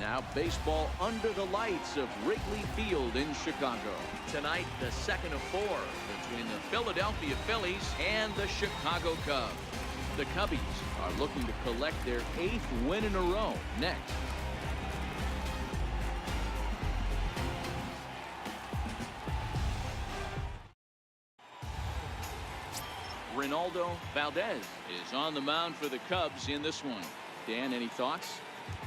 now baseball under the lights of Wrigley Field in Chicago. Tonight, the second of 4 between the Philadelphia Phillies and the Chicago Cubs. The Cubbies are looking to collect their 8th win in a row next. Reynaldo Valdez is on the mound for the Cubs in this one. Dan, any thoughts?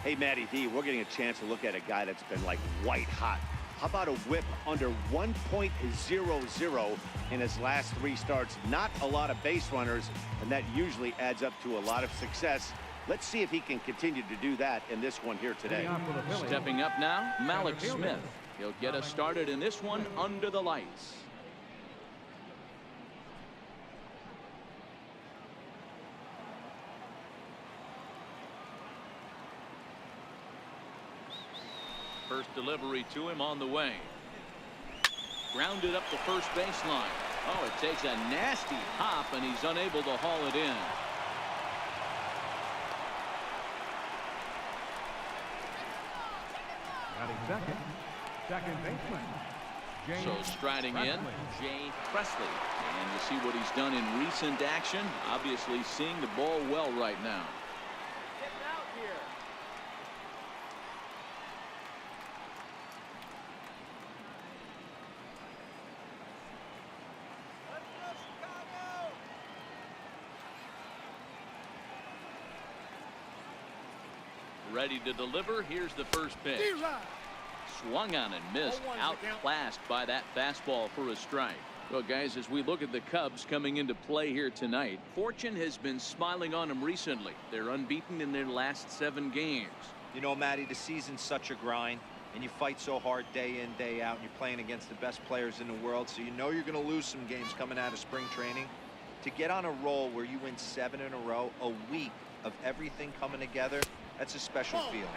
Hey, Matty D, we're getting a chance to look at a guy that's been like white hot. How about a whip under 1.00 in his last 3 starts? Not a lot of base runners, and that usually adds up to a lot of success. Let's see if he can continue to do that in this one here today. Stepping up now, Malik Smith. He'll get us started in this one under the lights. First delivery to him on the way. Grounded up the first baseline. Oh, it takes a nasty hop, and he's unable to haul it in. Second baseman. So striding in, Jay Presley. And you see what he's done in recent action. Obviously seeing the ball well right now. Ready to deliver. Here's the first pitch. Swung on and missed. Outclassed by that fastball for a strike. Well, guys, as we look at the Cubs coming into play here tonight, fortune has been smiling on them recently. They're unbeaten in their last 7 games. You know, Matty, the season's such a grind, and you fight so hard day in, day out, and you're playing against the best players in the world, so you know you're going to lose some games coming out of spring training. To get on a roll where you win 7 in a row, a week of everything coming together, that's a special feeling.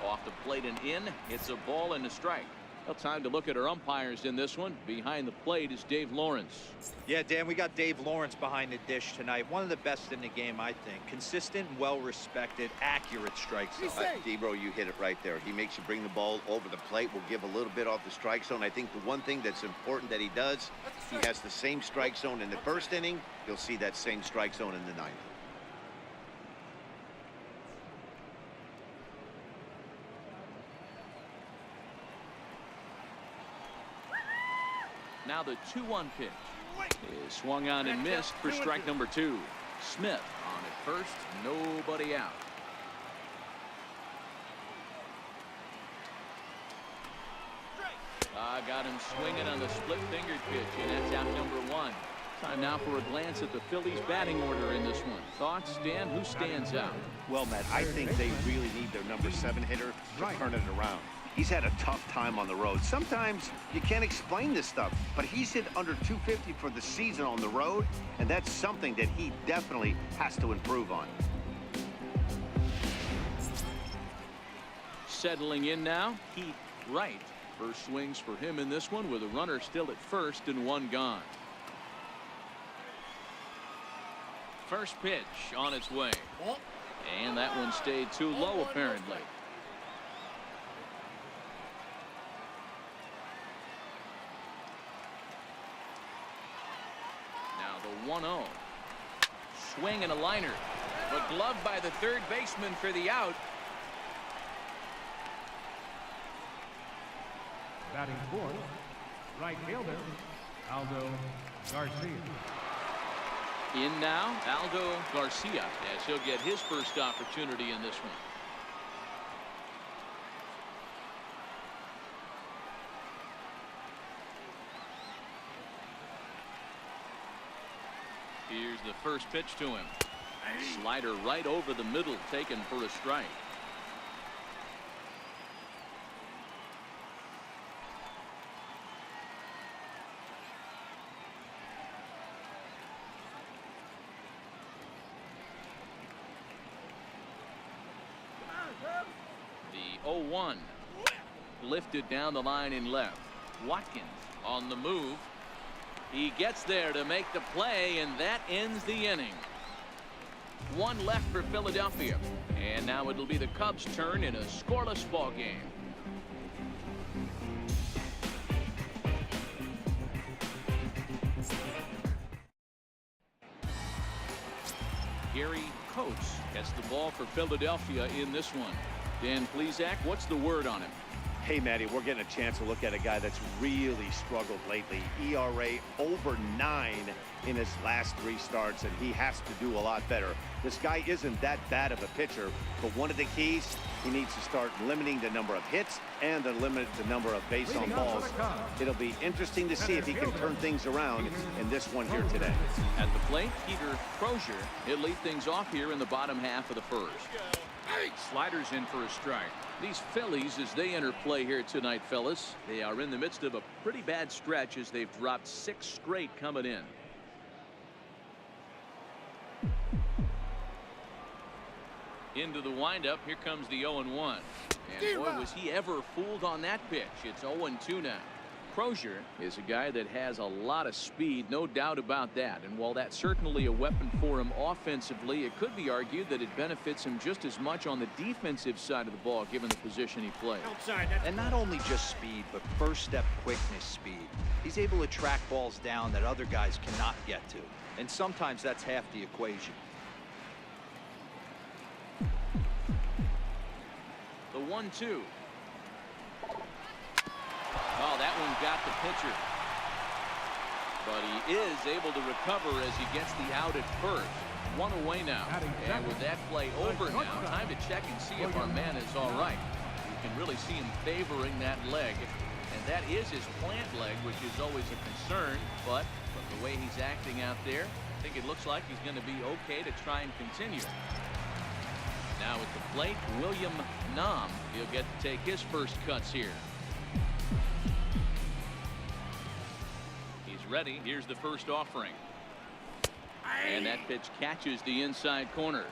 Off the plate and in. It's a ball and a strike. Well, time to look at our umpires in this one. Behind the plate is Dave Lawrence. Yeah, Dan, we got Dave Lawrence behind the dish tonight. One of the best in the game, I think. Consistent, well-respected, accurate strike zone. D-Bro, you hit it right there. He makes you bring the ball over the plate. Will give a little bit off the strike zone. I think the one thing that's important that he does, he has the same strike zone in the first inning. You'll see that same strike zone in the 9th. Now the 2-1 pitch is swung on and missed for strike number 2. Smith on at first, nobody out. Got him swinging on the split-fingered pitch, and that's out number 1. Time now for a glance at the Phillies batting order in this one. Thoughts, Dan? Who stands out? Well, Matt, I think they really need their number 7 hitter to turn it around. He's had a tough time on the road. Sometimes you can't explain this stuff, but he's hit under 250 for the season on the road, and that's something that he definitely has to improve on. Settling in now, Heath Wright. First swings for him in this one with a runner still at first and 1 gone. First pitch on its way. And that one stayed too low apparently. Now the 1-0. Swing and a liner. But gloved by the third baseman for the out. Batting fourth, right fielder, Aldo Garcia. In now, Aldo Garcia, as he'll get his first opportunity in this one. Here's the first pitch to him. Slider right over the middle, taken for a strike. The 0-1 lifted down the line in left. Watkins on the move. He gets there to make the play, and that ends the inning. One left for Philadelphia. And now it'll be the Cubs' turn in a scoreless ball game. Gary Coates gets the ball for Philadelphia in this one. Dan Plesac, what's the word on him? Hey, Matty, we're getting a chance to look at a guy that's really struggled lately. ERA over 9 in his last 3 starts, and he has to do a lot better. This guy isn't that bad of a pitcher, but one of the keys, he needs to start limiting the number of hits and to limit the number of base on balls. It'll be interesting to see if he can turn things around in this one here today. At the plate, Peter Crozier. He'll lead things off here in the bottom half of the first. Sliders in for a strike. These Phillies, as they enter play here tonight, fellas, they are in the midst of a pretty bad stretch as they've dropped 6 straight coming in. Into the windup. Here comes the 0-1. And boy, was he ever fooled on that pitch. It's 0-2 now. Crozier is a guy that has a lot of speed, no doubt about that. And while that's certainly a weapon for him offensively, it could be argued that it benefits him just as much on the defensive side of the ball, given the position he plays. And not only just speed, but first step quickness speed. He's able to track balls down that other guys cannot get to. And sometimes that's half the equation. The 1-2. Oh, that one got the pitcher. But he is able to recover as he gets the out at first. 1 away now. And with that play over now, time to check and see if our man is all right. You can really see him favoring that leg. And that is his plant leg, which is always a concern. But from the way he's acting out there, I think it looks like he's going to be okay to try and continue. Now at the plate, William Nam. He'll get to take his first cuts here. He's ready. Here's the first offering. And that pitch catches the inside corner.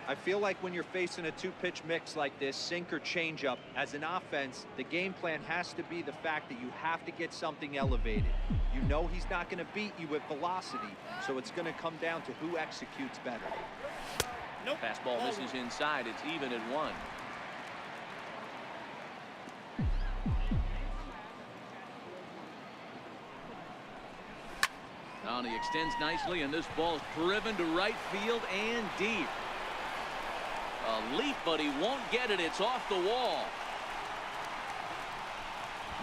I feel like when you're facing a 2-pitch mix like this, sink or changeup, as an offense, the game plan has to be the fact that you have to get something elevated. You know he's not going to beat you with velocity, so it's going to come down to who executes better. Nope. Fastball misses inside. It's even at 1. And he extends nicely, and this ball is driven to right field and deep. A leap, but he won't get it. It's off the wall.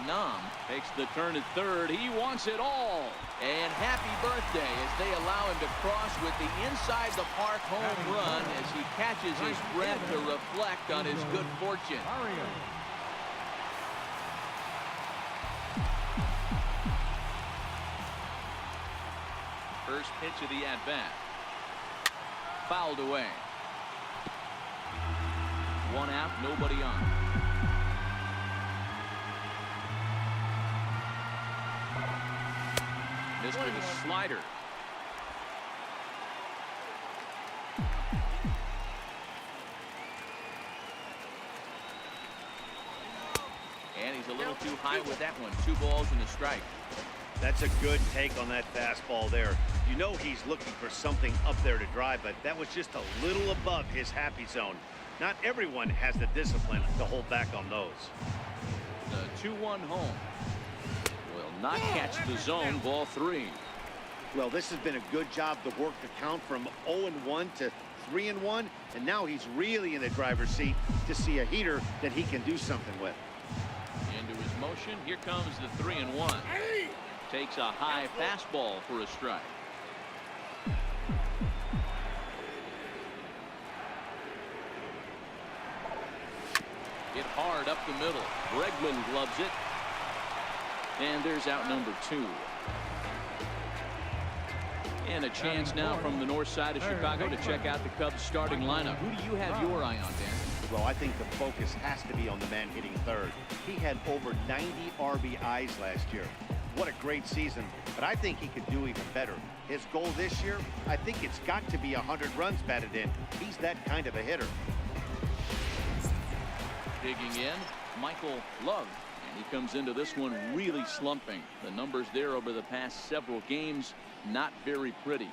Nam takes the turn at third. He wants it all. And happy birthday as they allow him to cross with the inside the park home run as he catches his breath to reflect on his good fortune. First pitch of the at-bat. Fouled away. 1 out, nobody on. Missed with a slider. And he's a little too high with that one. 2 balls and a strike. That's a good take on that fastball there. You know he's looking for something up there to drive, but that was just a little above his happy zone. Not everyone has the discipline to hold back on those. The 2-1 home. Will not catch the zone. Ball 3. Well, this has been a good job to work the count from 0-1 to 3-1, and now he's really in the driver's seat to see a heater that he can do something with. Into his motion. Here comes the 3-1. Takes a high fastball for a strike. Hit hard up the middle. Bregman gloves it. And there's out number 2. And a chance now from the north side of Chicago to check out the Cubs starting lineup. Who do you have your eye on, Dan? Well, I think the focus has to be on the man hitting third. He had over 90 RBIs last year. What a great season, but I think he could do even better. His goal this year, I think it's got to be 100 runs batted in. He's that kind of a hitter. Digging in, Michael Love. And he comes into this one really slumping. The numbers there over the past several games, not very pretty.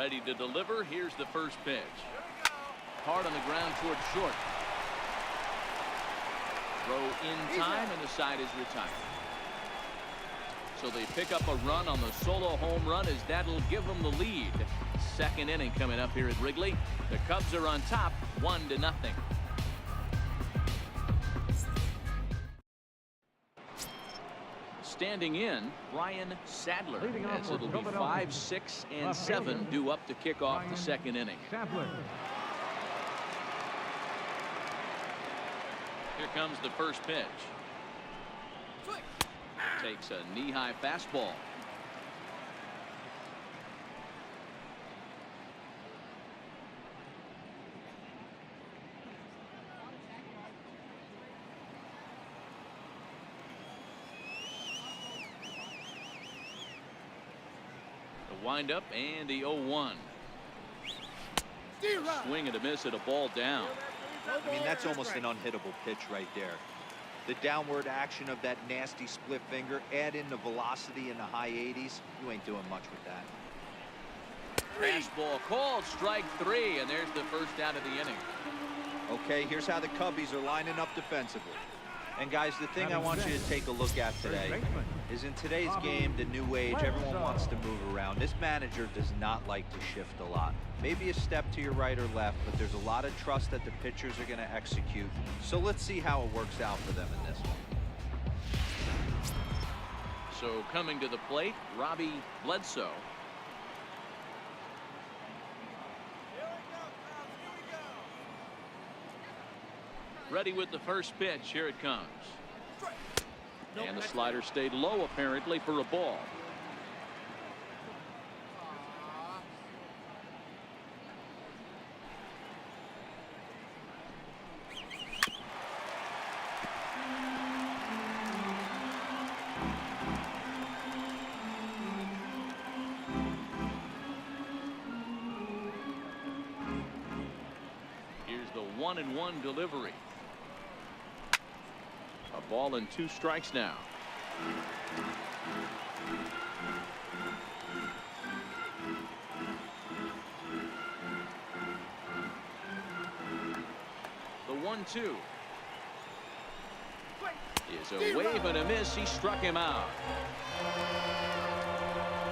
Ready to deliver. Here's the first pitch. Hard on the ground towards short. Throw in time, and the side is retired. So they pick up a run on the solo home run, as that'll give them the lead. Second inning coming up here at Wrigley. The Cubs are on top, 1-0. Standing in, Brian Sadler, as it'll be 5, 6, and 7 due up to kick off the second inning. Here comes the first pitch. Takes a knee-high fastball. The windup and the 0-1. Swing and a miss at a ball down. I mean, that's almost an unhittable pitch right there. The downward action of that nasty split finger, add in the velocity in the high 80s, you ain't doing much with that. Fastball called, strike 3, and there's the first out of the inning. Okay, here's how the Cubbies are lining up defensively. And guys, the thing I want you to take a look at today is, in today's game, the new age, everyone wants to move around. This manager does not like to shift a lot. Maybe a step to your right or left, but there's a lot of trust that the pitchers are going to execute. So let's see how it works out for them in this one. So coming to the plate, Robbie Bledsoe. Ready with the first pitch. Here it comes. And the slider stayed low, apparently, for a ball. Here's the 1-1 delivery. A ball and 2 strikes now. The 1-2 is a wave and a miss. He struck him out.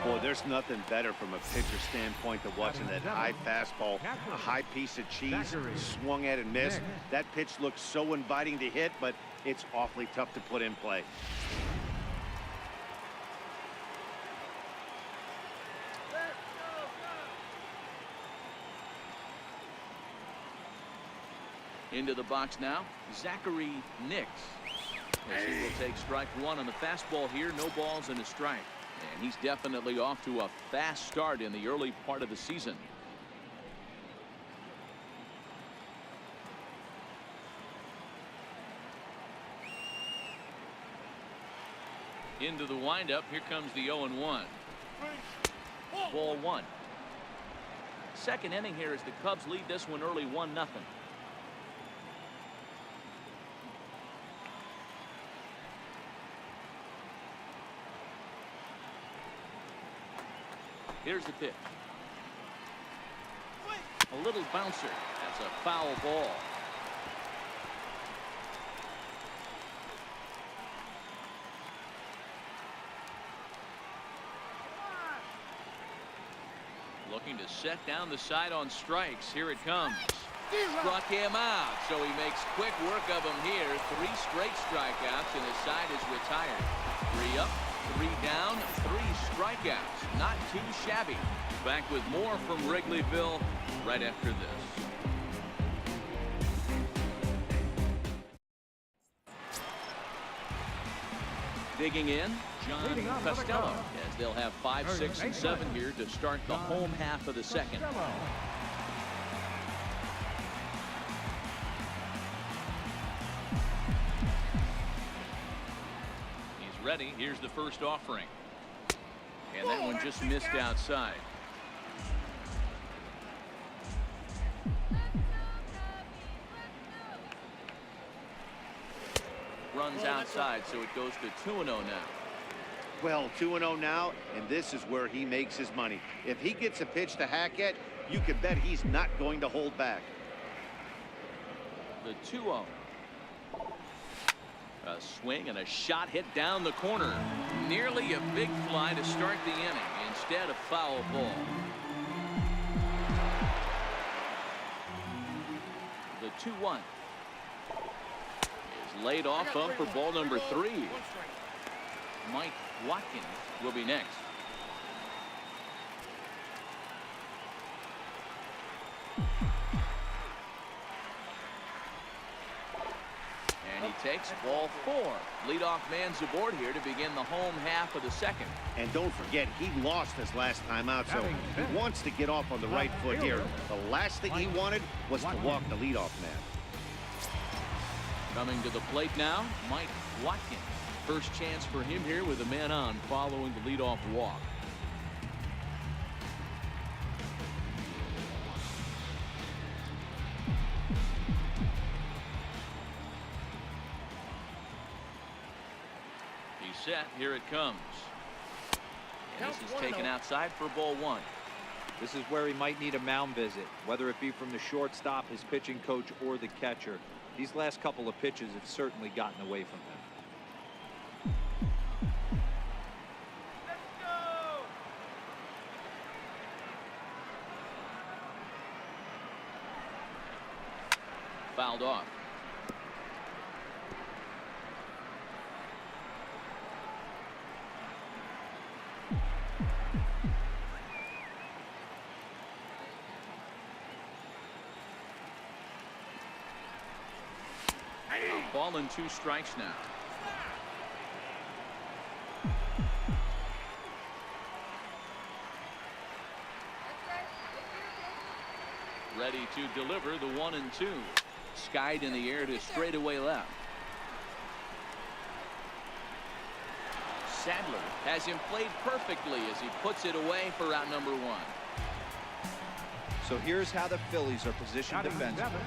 Boy, there's nothing better from a pitcher standpoint than watching that high fastball, a high piece of cheese, swung at and missed. That pitch looks so inviting to hit, but it's awfully tough to put in play. Into the box now, Zachary Nix. As he will take strike 1 on the fastball here. No balls and a strike. And he's definitely off to a fast start in the early part of the season. Into the windup. Here comes the 0-1. Ball 1. Second inning here as the Cubs lead this one early, 1-0. Here's the pitch. A little bouncer. That's a foul ball. Looking to set down the side on strikes. Here it comes. Struck him out. So he makes quick work of him here. 3 straight strikeouts, and his side is retired. 3 up, 3 down, 3 strikeouts. Not too shabby. Back with more from Wrigleyville right after this. Digging in, John Costello, as they'll have 5, 6, and 7 here to start the home half of the second. He's ready. Here's the first offering. And that one just missed outside. Runs outside, so it goes to 2-0 now. Well, 2-0 now, and this is where he makes his money. If he gets a pitch to hack at, you can bet he's not going to hold back. The 2-0. A swing and a shot hit down the corner. Nearly a big fly to start the inning. Instead, a foul ball. The 2-1 is laid off up for ball number 3. Mike Watkins will be next. And he takes ball 4. Leadoff man's aboard here to begin the home half of the second. And don't forget, he lost his last time out, so he wants to get off on the right foot here. The last thing he wanted was to walk the leadoff man. Coming to the plate now, Mike Watkins. First chance for him here with a man on following the leadoff walk. He's set. Here it comes. And this is taken outside for ball 1. This is where he might need a mound visit, whether it be from the shortstop, his pitching coach, or the catcher. These last couple of pitches have certainly gotten away from him. Fouled off. A ball and 2 strikes now. Ready to deliver the 1-2. Skied in the air to straightaway left. Sadler has him played perfectly as he puts it away for out number 1. So here's how the Phillies are positioned defensively.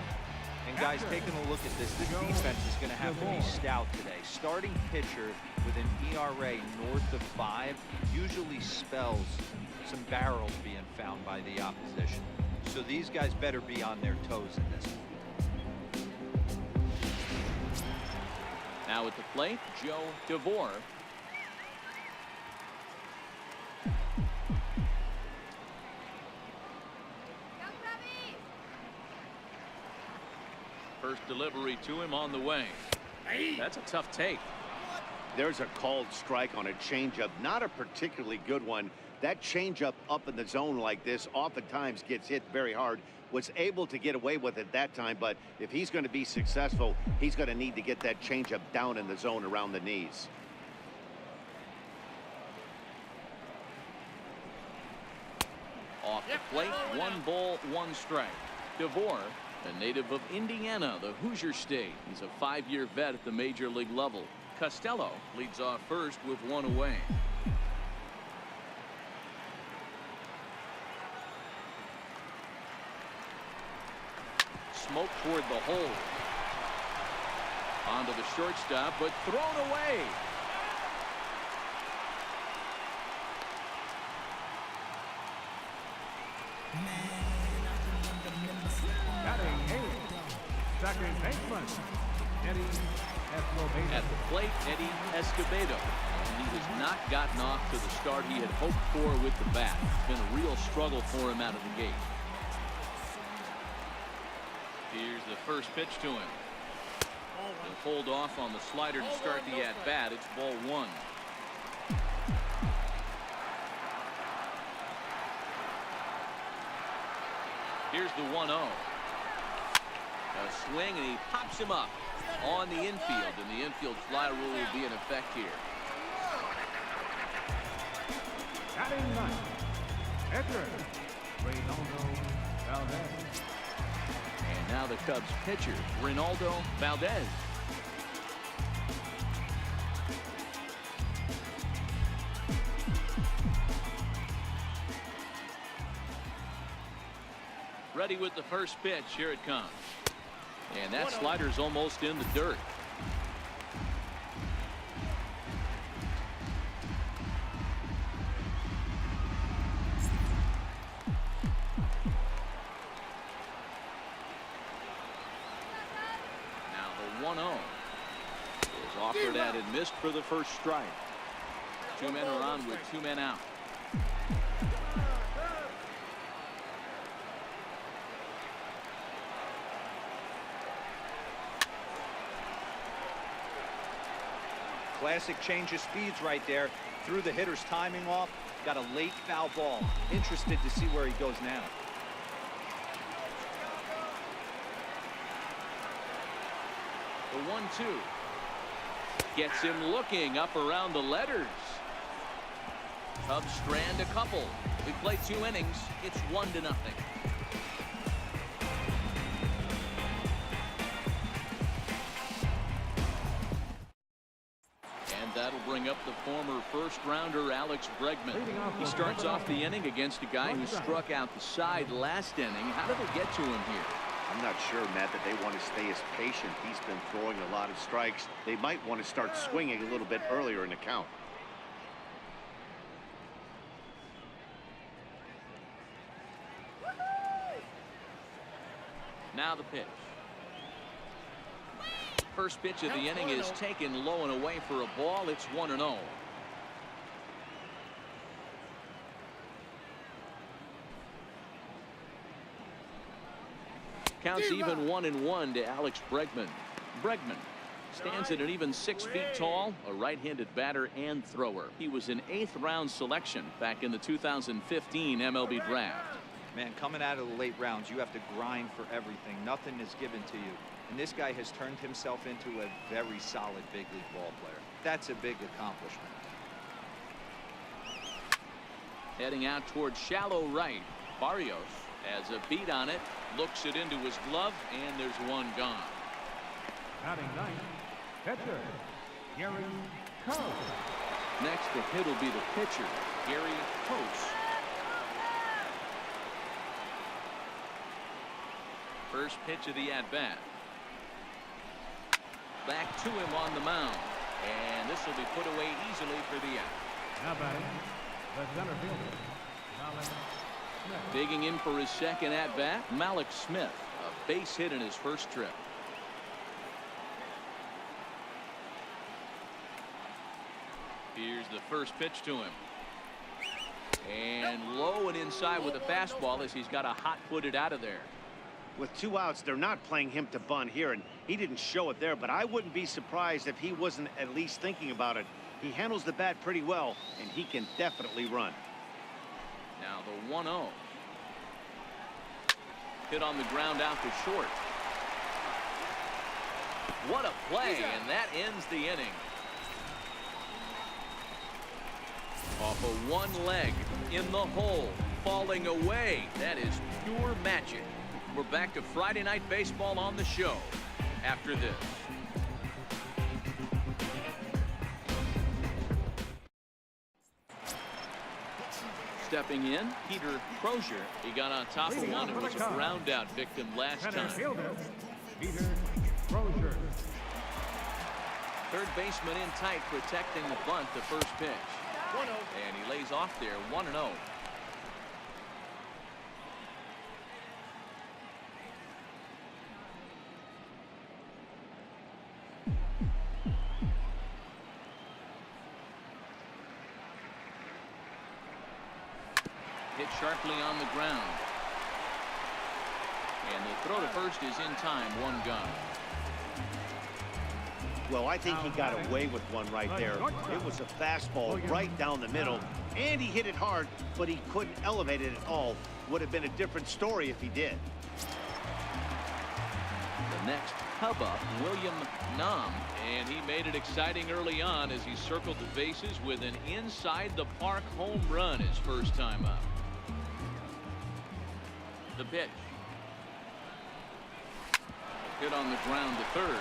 And guys, taking a look at this defense is going to have to be stout today. Starting pitcher with an ERA north of 5 usually spells some barrels being found by the opposition. So these guys better be on their toes in this one. Now at the plate, Joe DeVore. First delivery to him on the way. That's a tough take. There's a called strike on a changeup, not a particularly good one. That changeup up in the zone like this oftentimes gets hit very hard. Was able to get away with it that time, but if he's going to be successful, he's going to need to get that changeup down in the zone around the knees. Off the plate, 1 ball, 1 strike. DeVore, a native of Indiana, the Hoosier State. He's a 5-year vet at the major league level. Costello leads off first with 1 away. Smoke toward the hole. Onto the shortstop, but thrown away. Batting 8th, second baseman, Eddie Escobedo. At the plate, Eddie Escobedo. And he has not gotten off to the start he had hoped for with the bat. It's been a real struggle for him out of the gate. Here's the first pitch to him. He'll hold off on the slider to start the at-bat. It's ball 1. Here's the 1-0. A swing, and he pops him up on the infield, and the infield fly rule will be in effect here. Batting 9th, Edgar Reynaldo Valdez. And now the Cubs pitcher, Reynaldo Valdez. Ready with the first pitch. Here it comes. And that slider's almost in the dirt. 1-0. Is offered at and missed for the first strike. 2 men are on with 2 men out. Classic change of speeds right there. Threw the hitter's timing off. Got a late foul ball. Interested to see where he goes now. The 1-2. Gets him looking up around the letters. Cubs strand a couple. We play 2 innings. It's 1-0. And that'll bring up the former first-rounder Alex Bregman. He starts off the inning against a guy who struck out the side last inning. How did it get to him here? I'm not sure, Matt, that they want to stay as patient. He's been throwing a lot of strikes. They might want to start swinging a little bit earlier in the count. Now the pitch. First pitch of the inning is taken low and away for a ball. It's 1-0. Counts even 1-1 to Alex Bregman. Bregman stands at an even 6 feet tall, a right-handed batter and thrower. He was an 8th round selection back in the 2015 MLB draft. Man, coming out of the late rounds, you have to grind for everything. Nothing is given to you. And this guy has turned himself into a very solid big league ball player. That's a big accomplishment. Heading out towards shallow right. Barrios has a beat on it, looks it into his glove, and there's one gone. Batting ninth, pitcher, Gary Coates. Next to hit will be the pitcher, Gary Coates. First pitch of the at-bat. Back to him on the mound, and this will be put away easily for the out. Now batting, the center fielder, Malik Smith. Digging in for his second at-bat, Malik Smith, a base hit in his first trip. Here's the first pitch to him. And low and inside with a fastball as he's got a hot-footed out of there. With 2 outs, they're not playing him to bunt here, and he didn't show it there, but I wouldn't be surprised if he wasn't at least thinking about it. He handles the bat pretty well, and he can definitely run. Now the 1-0. Hit on the ground out to short. What a play, and that ends the inning. Off of one leg, in the hole, falling away. That is pure magic. We're back to Friday Night Baseball on the show after this. Stepping in, Peter Crozier. He got on top of one and was a ground out victim last Center time. fielder, Peter Crozier. Third baseman in tight, protecting the bunt, the first pitch. 1-0. And he lays off there, 1-0. Hit sharply on the ground. And the throw to first is in time, 1 gone. Well, I think he got away with one right there. It was a fastball right down the middle, and he hit it hard, but he couldn't elevate it at all. Would have been a different story if he did. The next Cub up, William Nam, and he made it exciting early on as he circled the bases with an inside the park home run his first time up. The pitch. Hit on the ground to third.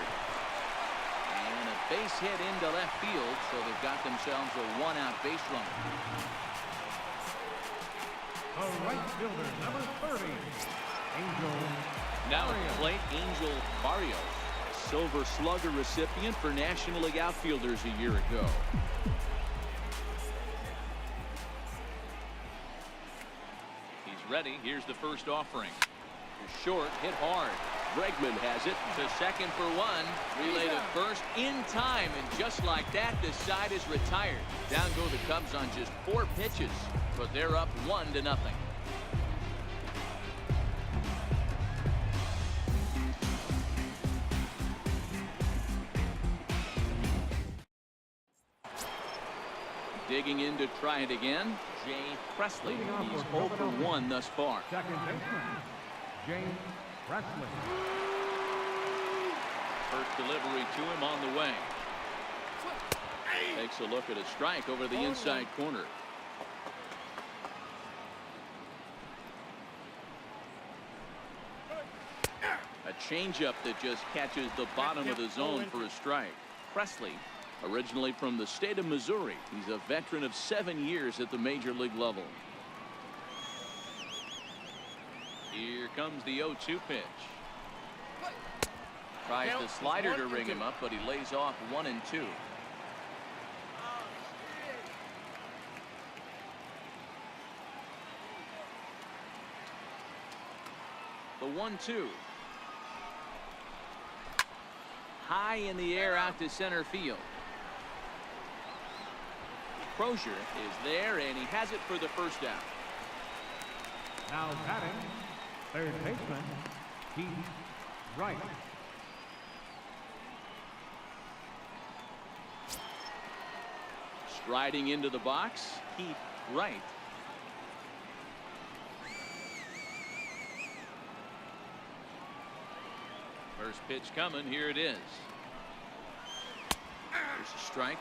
And a base hit into left field, so they've got themselves a 1-out base runner. The right fielder, number 30, Angel. Now at the plate, Angel Barrios, Silver Slugger recipient for National League outfielders a year ago. He's ready. Here's the first offering. Short, hit hard. Bregman has it to second for one. Relay to first in time, and just like that, the side is retired. Down go the Cubs on just 4 pitches, but they're up 1-0. Digging in to try it again, Jay Presley. He's 0 for 1 thus far. Second baseman, James Presley. First delivery to him on the way. Takes a look at a strike over the inside corner. A changeup that just catches the bottom of the zone for a strike. Presley, originally from the state of Missouri, he's a veteran of 7 years at the major league level. Here comes the 0-2 pitch. Tries the slider to ring him up, but he lays off 1-2. The 1-2. High in the air out to center field. Crozier is there, and he has it for the first down. Now batting, third baseman, Keith Wright. Striding into the box, Keith Wright. First pitch coming. Here it is. There's a strike.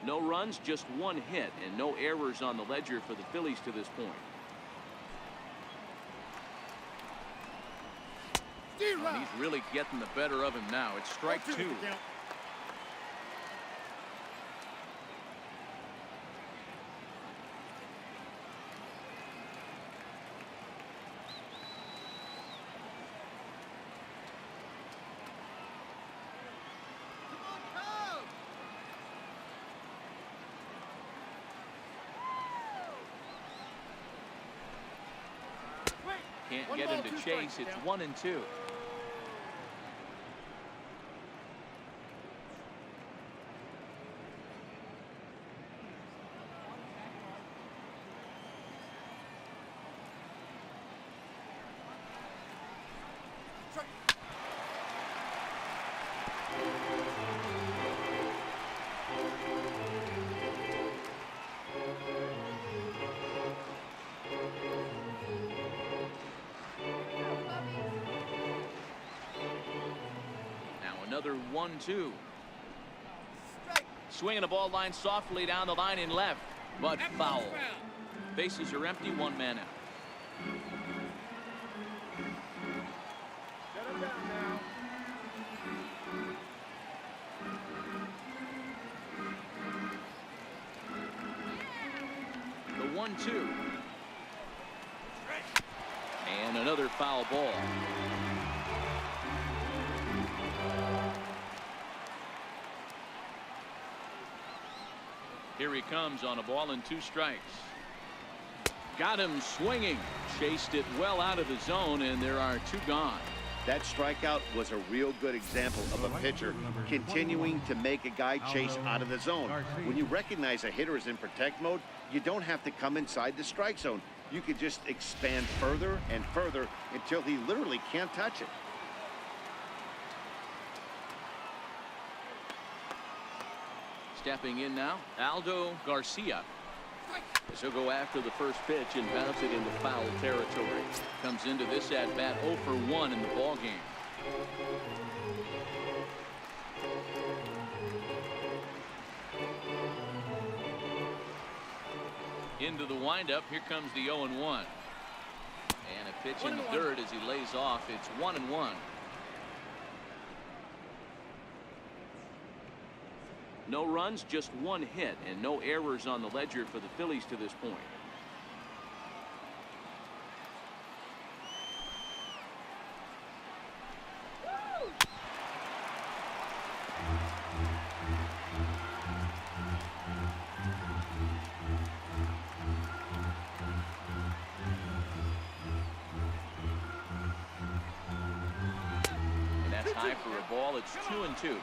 No runs, just 1 hit, and no errors on the ledger for the Phillies to this point. And he's really getting the better of him now. It's strike 2. Can't get him to chase. It's 1-2. Another 1-2. Swinging a ball line softly down the line in left, but foul. Bases are empty, 1 man out. Shut him down now. The 1-2. And another foul ball. Here he comes on a ball and 2 strikes. Got him swinging. Chased it well out of the zone, and there are 2 gone. That strikeout was a real good example of a pitcher continuing to make a guy chase out of the zone. When you recognize a hitter is in protect mode, you don't have to come inside the strike zone. You could just expand further and further until he literally can't touch it. Stepping in now, Aldo Garcia. As he'll go after the first pitch and bounce it into foul territory. Comes into this at bat 0 for 1 in the ball game. Into the windup. Here comes the 0-1. And a pitch in the dirt as he lays off. It's 1-1. No runs, just 1 hit, and no errors on the ledger for the Phillies to this point. High for a ball. It's 2-2.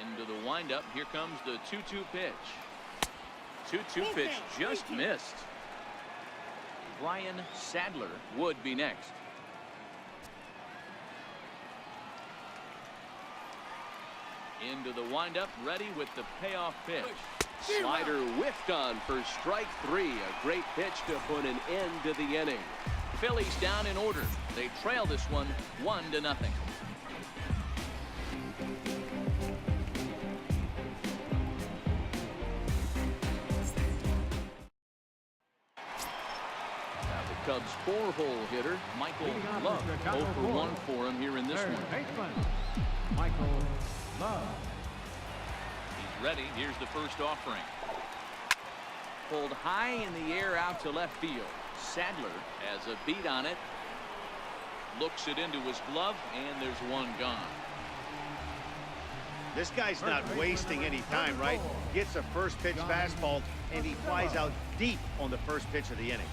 Into the windup. Here comes the 2-2 pitch. 2-2 pitch just missed. Brian Sadler would be next. Into the windup, ready with the payoff pitch. Slider whiffed on for strike 3. A great pitch to put an end to the inning. Phillies down in order. They trail this one 1-0. Now the Cubs 4-hole hitter, Michael Love, 0 for 1 for him here in this one. Baseman, Michael Love. He's ready. Here's the first offering. Pulled high in the air out to left field. Sadler has a beat on it. Looks it into his glove, and there's one gone. This guy's not wasting any time, right? Gets a first pitch fastball, and he flies out deep on the first pitch of the inning.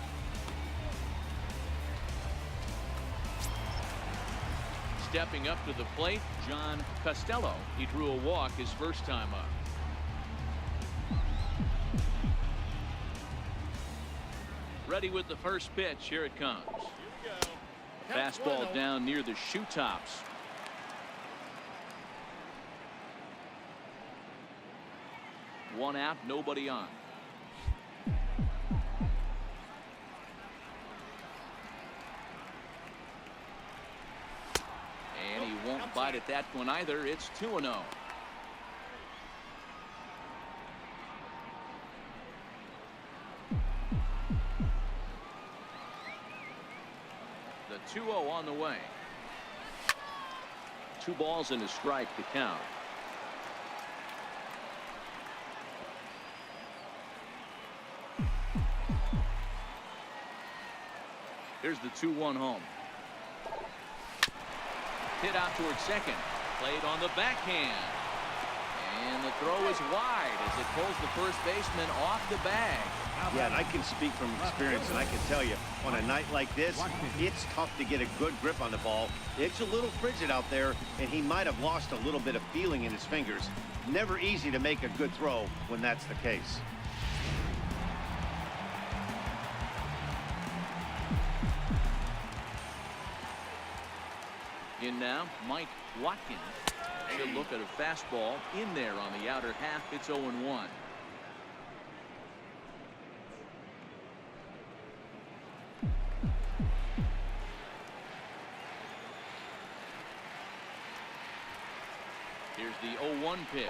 Stepping up to the plate, John Costello. He drew a walk his first time up. Ready with the first pitch. Here it comes. Fastball down near the shoe tops. One out, nobody on. And he won't bite at that one either. It's 2-0. The 2-0 on the way. 2 balls and a strike to count. Here's the 2-1 home. Hit out towards second. Played on the backhand. And the throw is wide as it pulls the first baseman off the bag. Yeah, and I can speak from experience, and I can tell you, on a night like this, it's tough to get a good grip on the ball. It's a little frigid out there, and he might have lost a little bit of feeling in his fingers. Never easy to make a good throw when that's the case. In now, Mike Watkins. Good look at a fastball in there on the outer half. It's 0-1. Here's the 0-1 pitch.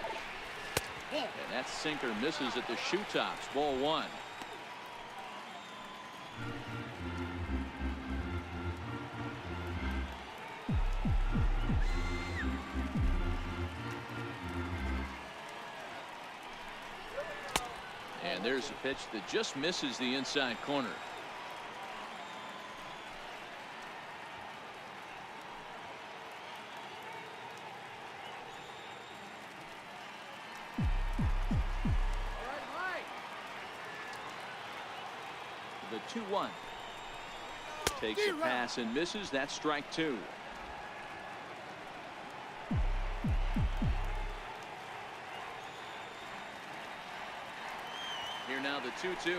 And that sinker misses at the shoe tops. Ball 1. And there's a pitch that just misses the inside corner. The 2-1. Takes a pass and misses. That's strike 2. Here now the 2-2.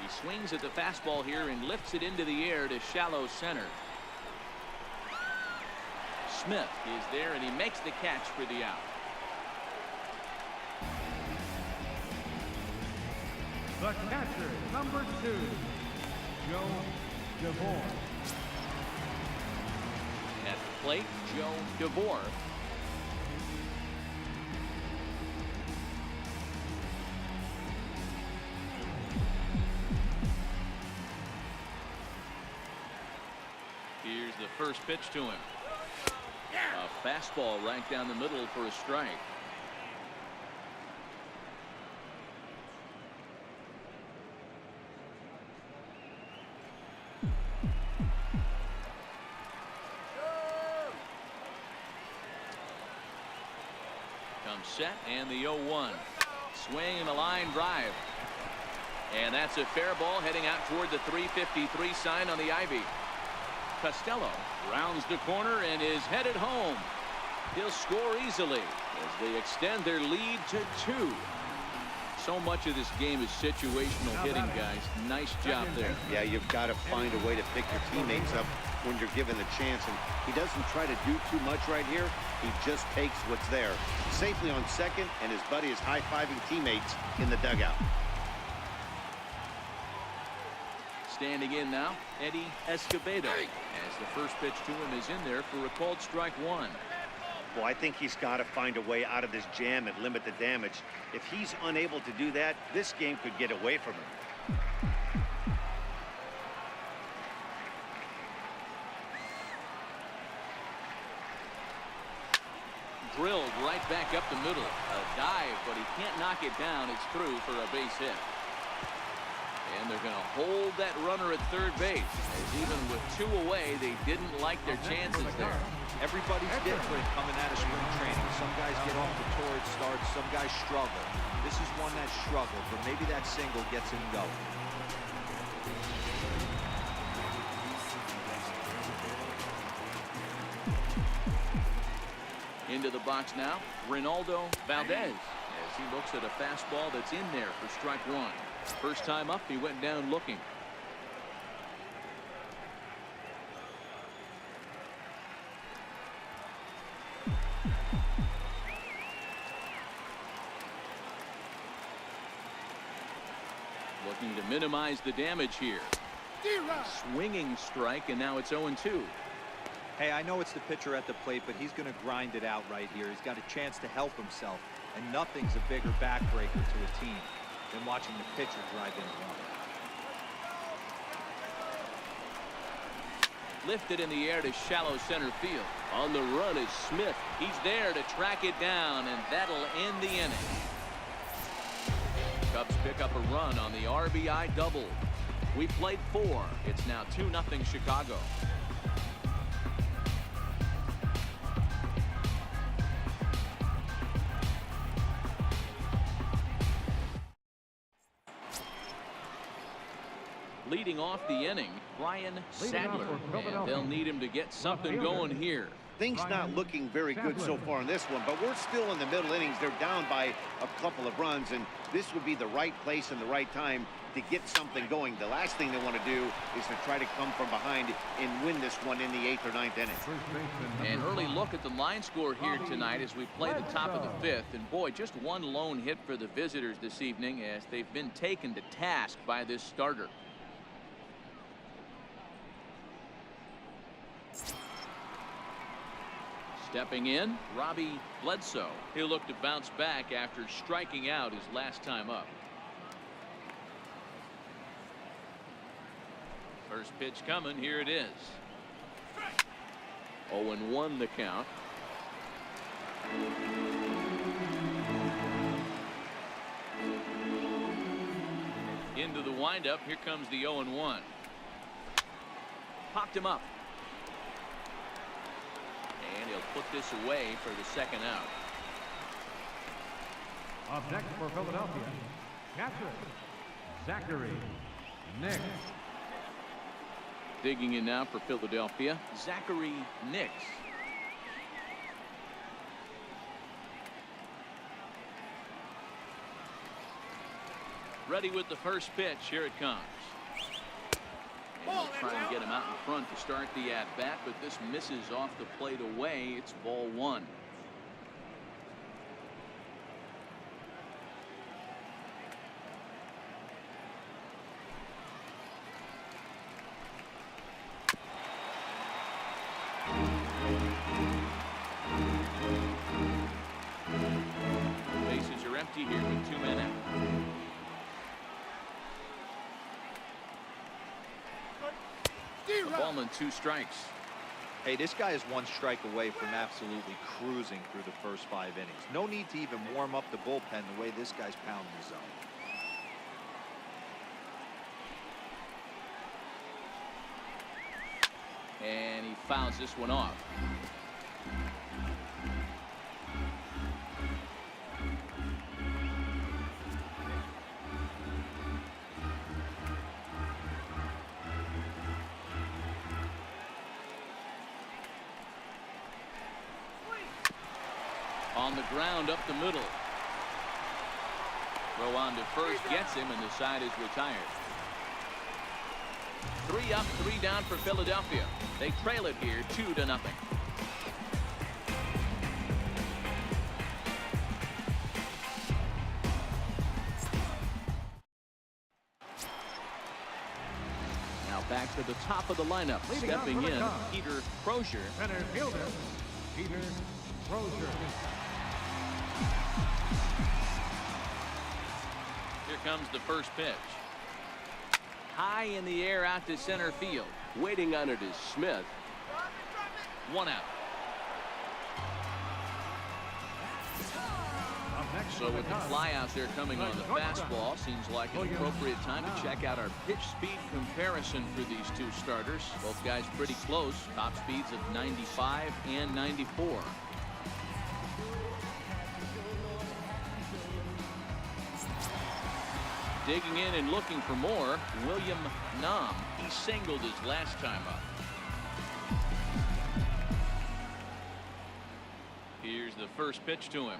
He swings at the fastball here and lifts it into the air to shallow center. Smith is there and he makes the catch for the out. The catcher, number 2, Joe DeVore. At the plate, Joe DeVore. Here's the first pitch to him. A fastball right down the middle for a strike. Comes set and the 0-1. Swing and a line drive. And that's a fair ball heading out toward the 353 sign on the ivy. Costello rounds the corner and is headed home. He'll score easily as they extend their lead to 2. So much of this game is situational hitting, guys. Nice job there. Yeah, you've got to find a way to pick your teammates up when you're given the chance, and he doesn't try to do too much right here. He just takes what's there. Safely on second, and his buddy is high-fiving teammates in the dugout. Standing in now, Eddie Escobedo, as the first pitch to him is in there for a called strike 1. Well, I think he's got to find a way out of this jam and limit the damage. If he's unable to do that, this game could get away from him. Drilled right back up the middle. A dive, but he can't knock it down. It's through for a base hit. And they're going to hold that runner at third base, as even with 2 away, they didn't like their chances there. Everybody's different coming out of spring training. Some guys get off to torrid starts, some guys struggle. This is one that struggled, but maybe that single gets him going. Into the box now, Reynaldo Valdez, as he looks at a fastball that's in there for strike 1. First time up, he went down looking. Looking to minimize the damage here. Swinging strike, and now it's 0-2. Hey, I know it's the pitcher at the plate, but he's going to grind it out right here. He's got a chance to help himself, and nothing's a bigger backbreaker to a team than watching the pitcher drive in a run. Lifted in the air to shallow center field. On the run is Smith. He's there to track it down, and that'll end the inning. Cubs pick up a run on the RBI double. We played 4. It's now 2-0 Chicago. Leading off the inning, Brian Sadler, and they'll need him to get something going here. Things not looking very good so far in this one, but we're still in the middle innings. They're down by a couple of runs, and this would be the right place and the right time to get something going. The last thing they want to do is to try to come from behind and win this one in the 8th or 9th inning. An early look at the line score here tonight as we play the top of the 5th, and boy, just one lone hit for the visitors this evening as they've been taken to task by this starter. Stepping in, Robbie Bledsoe. He'll look to bounce back after striking out his last time up. First pitch coming. Here it is. 0-1 the count. Into the windup. Here comes the 0-1. Popped him up. And he'll put this away for the second out. Up next for Philadelphia, catcher Zachary Nix. Digging in now for Philadelphia, Zachary Nix. Ready with the first pitch. Here it comes. And they'll try and get him out in front to start the at-bat, but this misses off the plate away. It's ball 1. Bases are empty here with 2 men out. A ball and 2 strikes. Hey, this guy is 1 strike away from absolutely cruising through the first 5 innings. No need to even warm up the bullpen the way this guy's pounding the zone. And he fouls this one off. on the ground up the middle. Throw on to first gets him, and the side is retired. 3 up, 3 down for Philadelphia. They trail it here 2-0. Now back to the top of the lineup. Leading Stepping off for the in, Cubs. Peter Crozier. Center fielder, Peter Crozier. Here comes the first pitch. High in the air out to center field. Waiting on it is Smith. 1 out. Up next So for with the Cubs, flyouts there coming on the fastball, seems like an appropriate time to check out our pitch speed comparison for these two starters. Both guys pretty close. Top speeds of 95 and 94. Digging in and looking for more, William Nam. He singled his last time up. Here's the first pitch to him.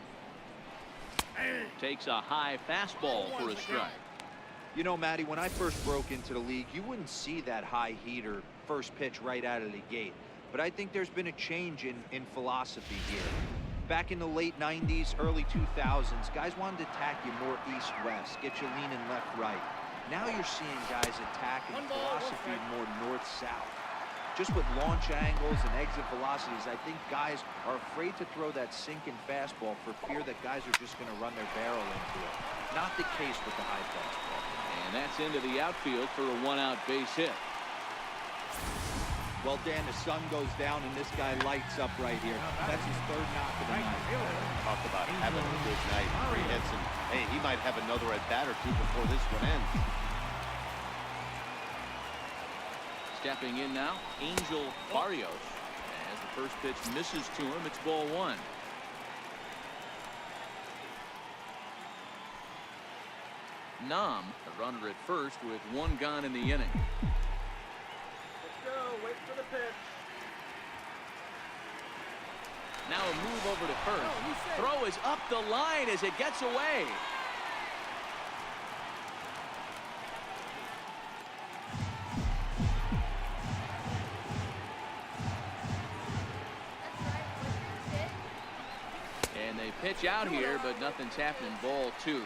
Takes a high fastball for a strike. You know, Matty, when I first broke into the league, you wouldn't see that high heater first pitch right out of the gate. But I think there's been a change in philosophy here. Back in the late 90s, early 2000s, guys wanted to attack you more east-west, get you leaning left-right. Now you're seeing guys attacking philosophy more north-south. Just with launch angles and exit velocities, I think guys are afraid to throw that sinking fastball for fear that guys are just going to run their barrel into it. Not the case with the high fastball. And that's into the outfield for a 1-out base hit. Well, Dan, the sun goes down and this guy lights up right here. That's his 3rd knock of the right night. fielder, Talk about having a good night. 3 hits, and hey, he might have another at bat or 2 before this one ends. Stepping in now, Angel Barrios. As the first pitch misses to him, it's ball 1. Nam, a runner at first with 1 gone in the inning. Let's go. Wait for the pitch. Now a move over to first. Throw is up the line as it gets away. And they pitch out here, but nothing's happening. Ball 2.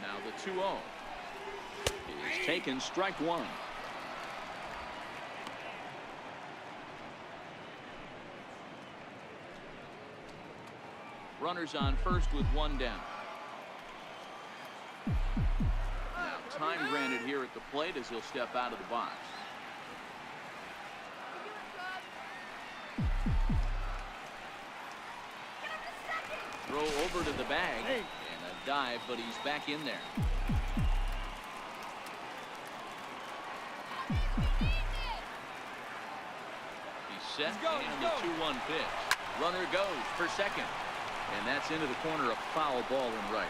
Now the 2-0 is taken, strike 1. Runners on first with 1 down. Now time granted here at the plate as he'll step out of the box. Throw over to the bag and a dive, but he's back in there. He's set and the 2-1 pitch. Runner goes for second, and that's into the corner, a foul ball in right.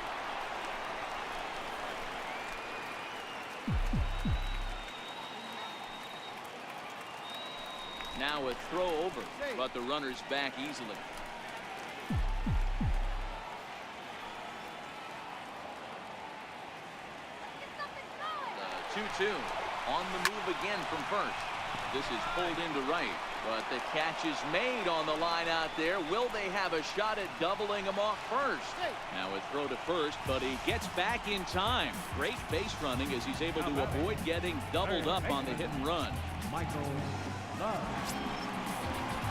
Now a throw over, but the runner's back easily. The 2-2 on the move again from first. This is pulled into right, but the catch is made on the line out there. Will they have a shot at doubling him off first? Now a throw to first, but he gets back in time. Great base running as he's able to avoid getting doubled up on the hit and run. Michael Love.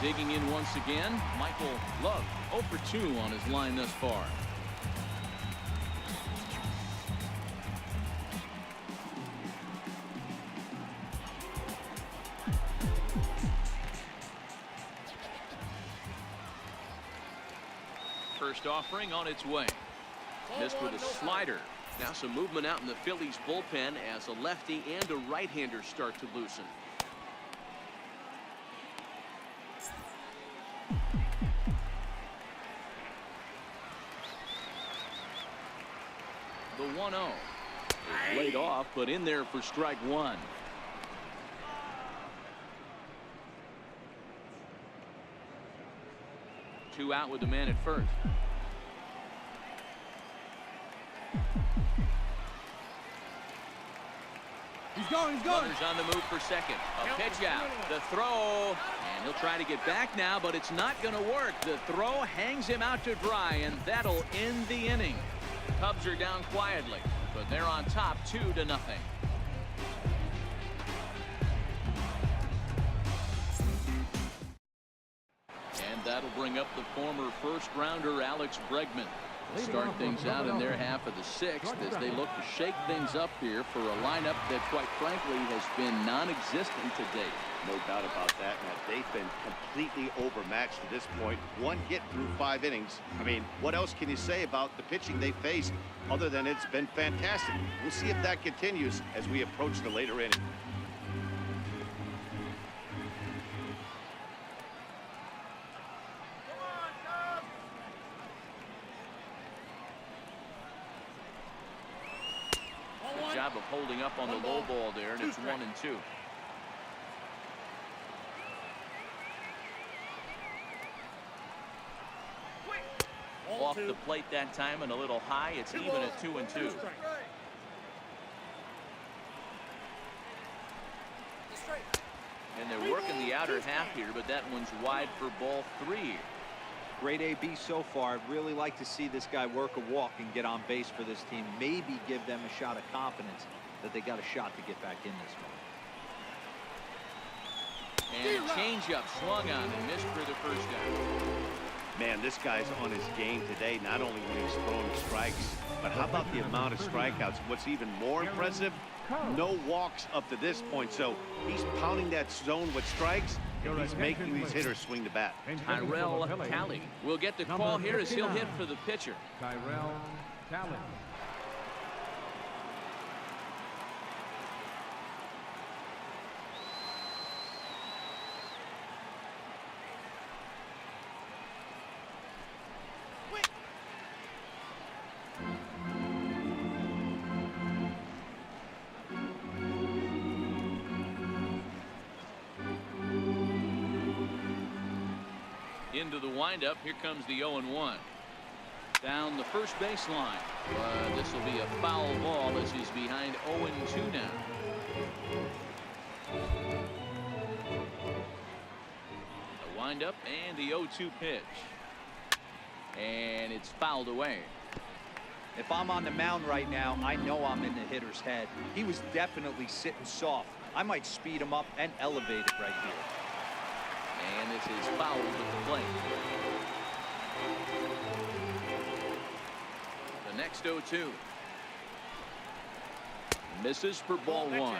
Digging in once again, Michael Love 0 for 2 on his line thus far. First offering on its way. Missed with a slider. Now some movement out in the Phillies bullpen as a lefty and a right-hander start to loosen. The 1-0 is laid off, but in there for strike one. Two out with the man at first. He's going, he's going. Runners on the move for second. A pitch out. The throw. And he'll try to get back now, but it's not going to work. The throw hangs him out to dry, and that'll end the inning. Cubs are down quietly, but they're on top 2-0. And that'll bring up the former first-rounder Alex Bregman. They'll start things out in their half of the sixth as they look to shake things up here for a lineup that, quite frankly, has been non-existent to date. No doubt about that, Matt. They've been completely overmatched to this point. One hit through 5 innings. I mean, what else can you say about the pitching they faced other than it's been fantastic? We'll see if that continues as we approach the later inning. Good job of holding up on the low ball there, and it's 1-2. Off the plate that time and a little high. It's even at 2-2. And they're working the outer half here, but that one's wide for ball 3. Great AB so far. I'd really like to see this guy work a walk and get on base for this team. Maybe give them a shot of confidence that they got a shot to get back in this one. And a changeup swung on and missed for the first out. Man, this guy's on his game today, not only when he's throwing strikes, but how about the amount of strikeouts? What's even more impressive, no walks up to this point. So he's pounding that zone with strikes, and he's making these hitters swing the bat. Tyrell Talley will get the call here as he'll hit for the pitcher. Tyrell Talley. Into the windup. Here comes the 0-1. Down the first baseline. This will be a foul ball as he's behind 0-2 now. The windup and the 0-2 pitch. And it's fouled away. If I'm on the mound right now, I know I'm in the hitter's head. He was definitely sitting soft. I might speed him up and elevate it right here. And this is fouled at the plate. The next 0-2. Misses for ball 1.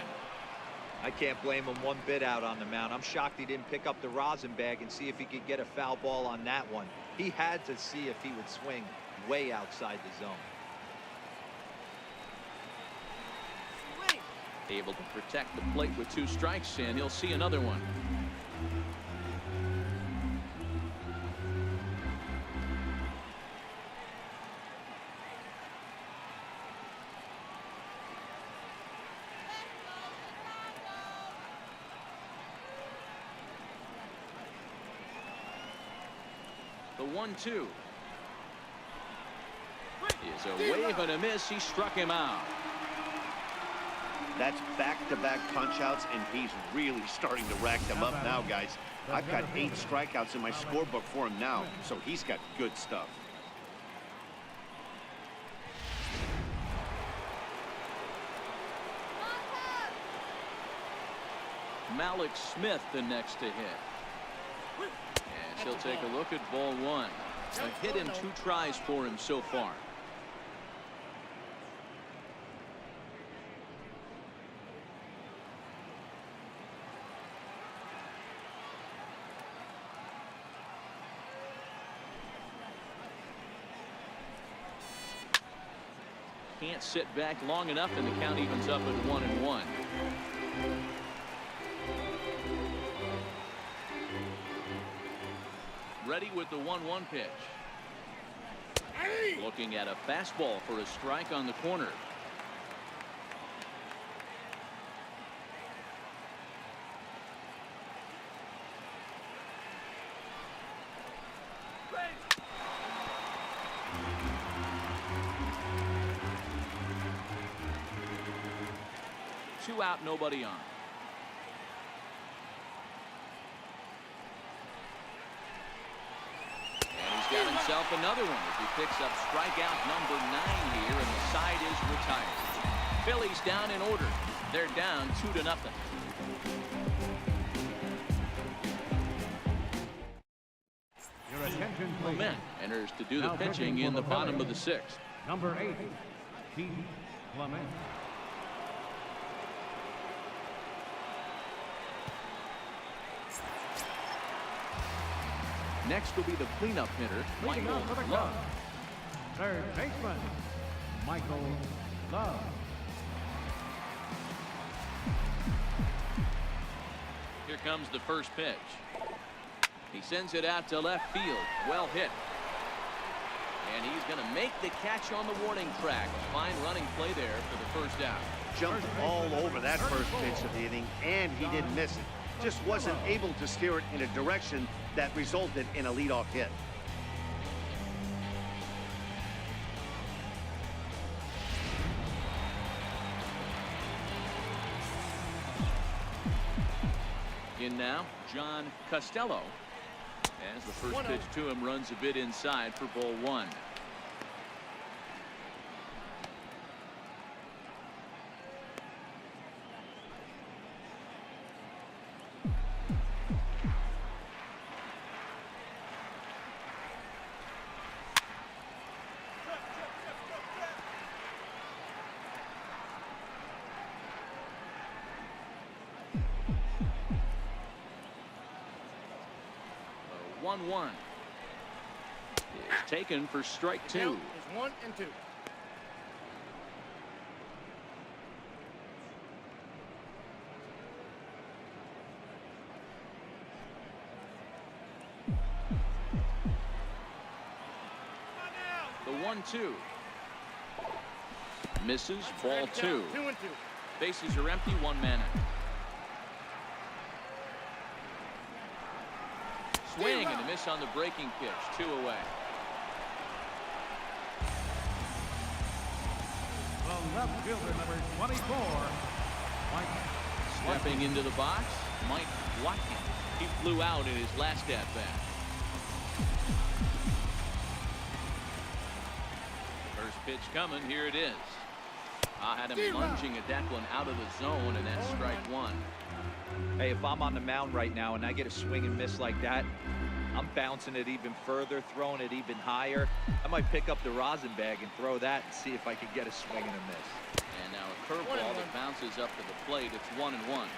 I can't blame him one bit out on the mound. I'm shocked he didn't pick up the rosin bag and see if he could get a foul ball on that one. He had to see if he would swing way outside the zone. Able to protect the plate with 2 strikes, and he'll see another one. The 1-2 is a wave and a miss. He struck him out. That's back-to-back punch-outs, and he's really starting to rack them up now, guys. I've got 8 strikeouts in my scorebook for him now, so he's got good stuff. Malik Smith the next to hit. And she'll take a look at ball 1. A hit and 2 tries for him so far. Can't sit back long enough, and the count evens up at 1-1. Ready with the 1-1 pitch. Looking at a fastball for a strike on the corner. Two out, nobody on. And he's got himself another one as he picks up strikeout number 9 here, and the side is retired. Phillies down in order. They're down 2-0. Your attention, please. Clement enters to do the Now pitching pitching in for the the bottom of Phillies. the 6th. Number 8, Keith Clement. Next will be the cleanup hitter, Leading Michael off for the Love. Cubs, third baseman, Michael Love. Here comes the first pitch. He sends it out to left field. Well hit. And he's going to make the catch on the warning track. Fine running play there for the first out. Jumped all over that first pitch of the inning, and he didn't miss it. Just wasn't able to steer it in a direction that resulted in a leadoff hit. In now, John Costello. As the first pitch to him runs a bit inside for ball 1. The 1-1 is taken for strike 2. Count is 1 and 2. The 1-2 misses. Ball 2. 2 and 2. Bases are empty. 1 man out. Swing and a miss on the breaking pitch. 2 away. The left fielder, number 24, Mike. Stepping into the box, Mike Watkins. He flew out in his last at bat. First pitch coming. Here it is. I had him lunging at that one out of the zone, and that's strike 1. Hey, if I'm on the mound right now and I get a swing and miss like that, I'm bouncing it even further, throwing it even higher. I might pick up the rosin bag and throw that and see if I can get a swing and a miss. And now a curveball that bounces up to the plate. It's 1-1.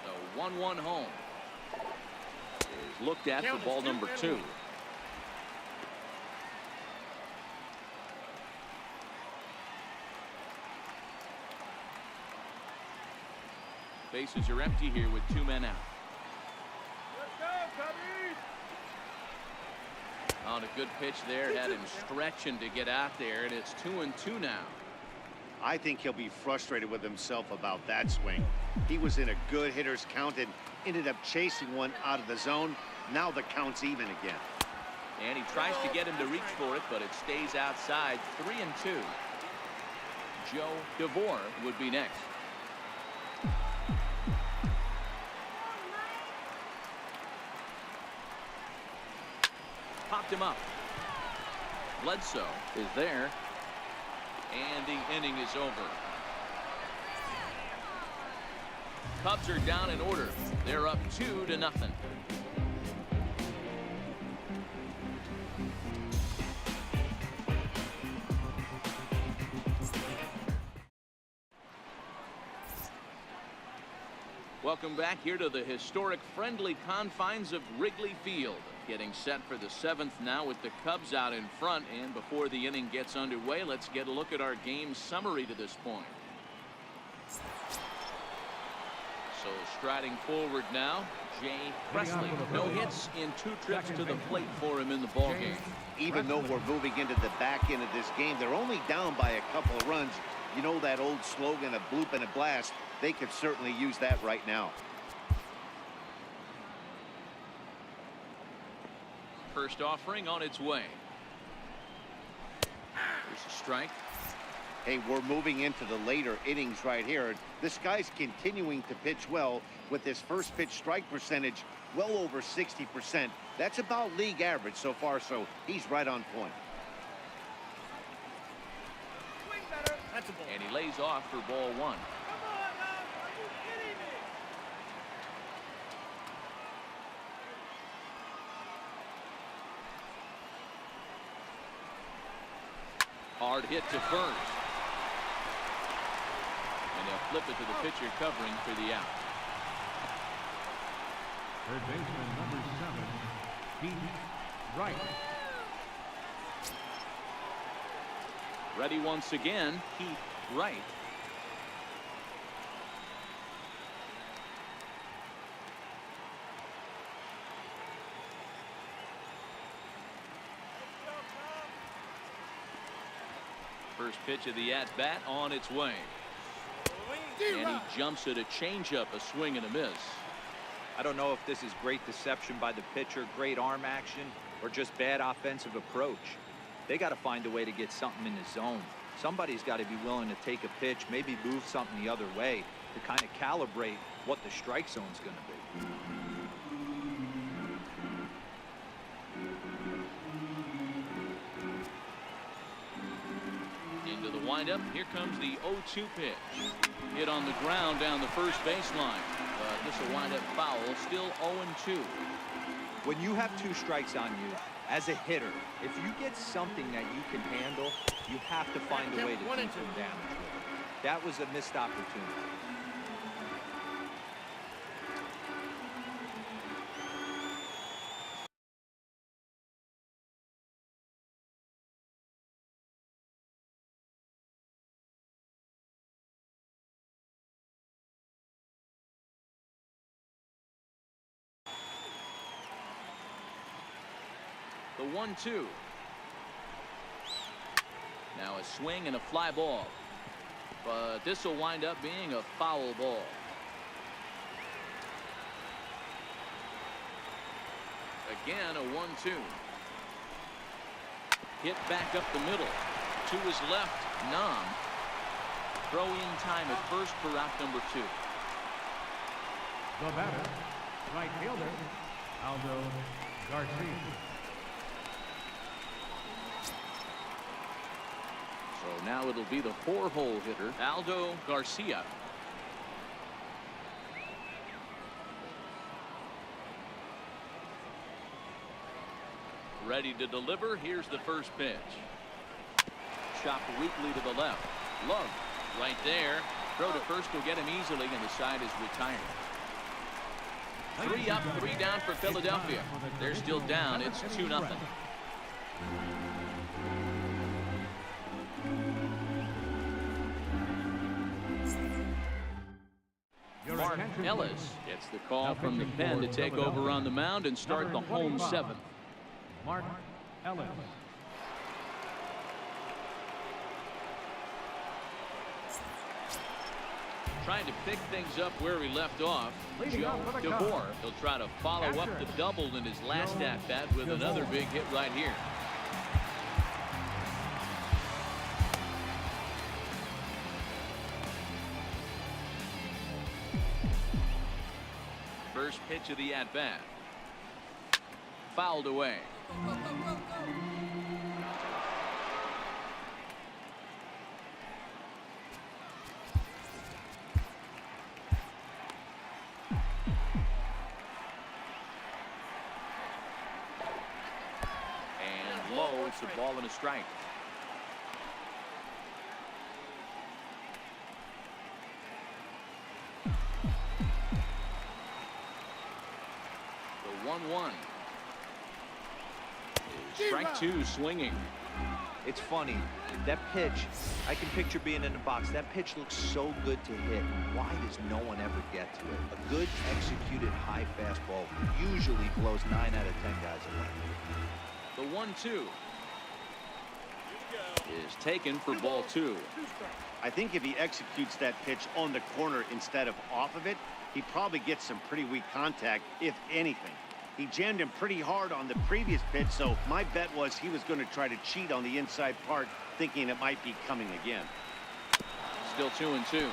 The 1-1 home is looked at for ball number 2. Bases are empty here with 2 men out. Let's go, Cubbies! On a good pitch there, had him stretching to get out there, and it's 2-2 now. I think he'll be frustrated with himself about that swing. He was in a good hitter's count and ended up chasing one out of the zone. Now the count's even again. And he tries to get him to reach for it, but it stays outside. 3-2. Joe DeVore would be next. Popped him up. Bledsoe is there. And the inning is over. Cubs are down in order. They're up 2-0. Welcome back here to the historic friendly confines of Wrigley Field. Getting set for the 7th now with the Cubs out in front. And before the inning gets underway, let's get a look at our game summary to this point. So striding forward now, Jay Presley. No hits in 2 trips to the plate for him in the ballgame. Even though we're moving into the back end of this game, they're only down by a couple of runs. You know that old slogan, a bloop and a blast. They could certainly use that right now. First offering on its way. There's a strike. Hey, we're moving into the later innings right here. This guy's continuing to pitch well with his first pitch strike percentage well over 60%. That's about league average so far, so he's right on point. Swing better. That's a ball. And he lays off for ball 1. Come on, now. Are you kidding me? Hard hit to first. And they'll flip it to the pitcher covering for the out. Third baseman number 7, Pete Wright. Ready once again, Pete Wright. First pitch of the at-bat on its way. And he jumps at a changeup, a swing and a miss. I don't know if this is great deception by the pitcher, great arm action, or just bad offensive approach. They got to find a way to get something in the zone. Somebody's got to be willing to take a pitch, maybe move something the other way to kind of calibrate what the strike zone's going to be. Into the windup. Here comes the 0-2 pitch. Hit on the ground down the first baseline. This will wind up foul. Still 0-2. When you have 2 strikes on you, as a hitter, if you get something that you can handle, you have to find a way to do some damage with it. That was a missed opportunity. The 1-2. Now a swing and a fly ball. But this will wind up being a foul ball. Again, a 1-2. Hit back up the middle. To his left, Nam. Throw in time at first for out number 2. The batter, right fielder, Aldo Garcia. So now it'll be the 4-hole hitter, Aldo Garcia. Ready to deliver. Here's the first pitch. Chopped weakly to the left. Love right there. Throw to first will get him easily, and the side is retired. 3 up, 3 down for Philadelphia. They're still down. It's 2-0. Mark Ellis gets the call from the pen to take over on the mound and start the home 7th. Mark Ellis. Trying to pick things up where he left off, Joe DeVore. He'll try to follow up the double in his last at-bat with another big hit right here. First pitch of the at-bat. Fouled away. And low, it's a ball and a strike. The 1-1. Strike 2 swinging. It's funny, that pitch, I can picture being in the box. That pitch looks so good to hit. Why does no one ever get to it? A good executed high fastball usually blows 9 out of 10 guys away. The 1-2 is taken for ball 2. I think if he executes that pitch on the corner instead of off of it, he probably gets some pretty weak contact, if anything. He jammed him pretty hard on the previous pitch, so my bet was he was going to try to cheat on the inside part, thinking it might be coming again. Still 2-2.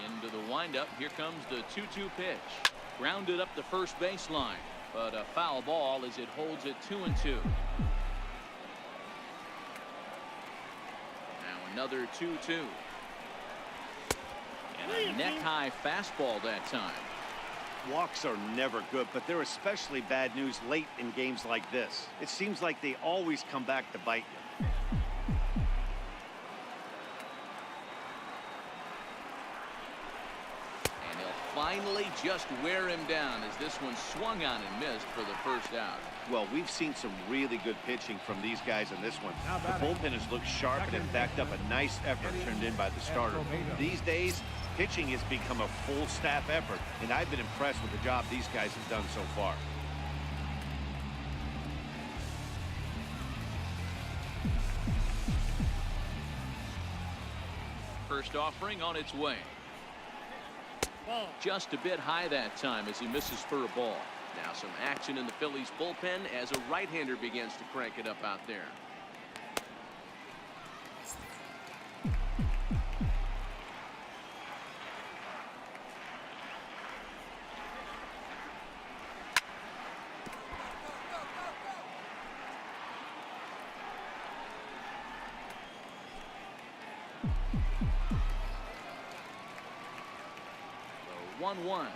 Into the windup. Here comes the 2-2 pitch. Grounded up the first baseline, but a foul ball as it holds it 2-2. Another 2-2. And a neck-high fastball that time. Walks are never good, but they're especially bad news late in games like this. It seems like they always come back to bite you. And he'll finally just wear him down as this one swung on and missed for the first out. Well, we've seen some really good pitching from these guys in this one. The bullpen has looked sharp and have backed up a nice effort turned in by the starter. These days, pitching has become a full staff effort, and I've been impressed with the job these guys have done so far. First offering on its way. Just a bit high that time as he misses for a ball. Now some action in the Phillies bullpen as a right-hander begins to crank it up out there. So 1-1.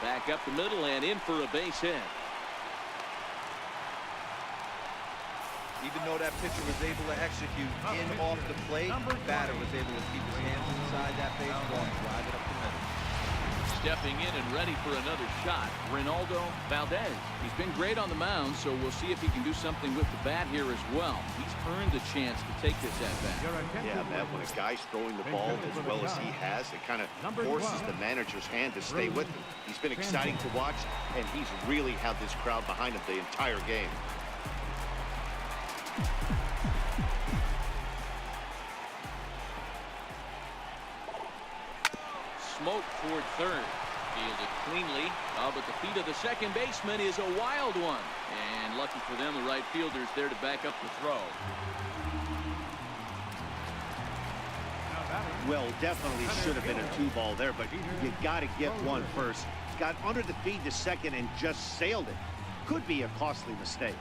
Back up the middle and in for a base hit. Even though that pitcher was able to execute in off the plate, the batter was able to keep his hands inside that baseball and drive it up the middle. Stepping in and ready for another shot, Reynaldo Valdez. He's been great on the mound, so we'll see if he can do something with the bat here as well. He's earned a chance to take this at bat. Yeah, Matt, when a guy's throwing the ball as well as he has, it kind of forces the manager's hand to stay with him. He's been exciting to watch, and he's really had this crowd behind him the entire game. Smoke toward third. Fielded cleanly. But the feet of the second baseman is a wild one. And lucky for them, the right fielder's there to back up the throw. Well, definitely should have been a 2-ball there, but you got to get one first. Got under the feed to second and just sailed it. Could be a costly mistake.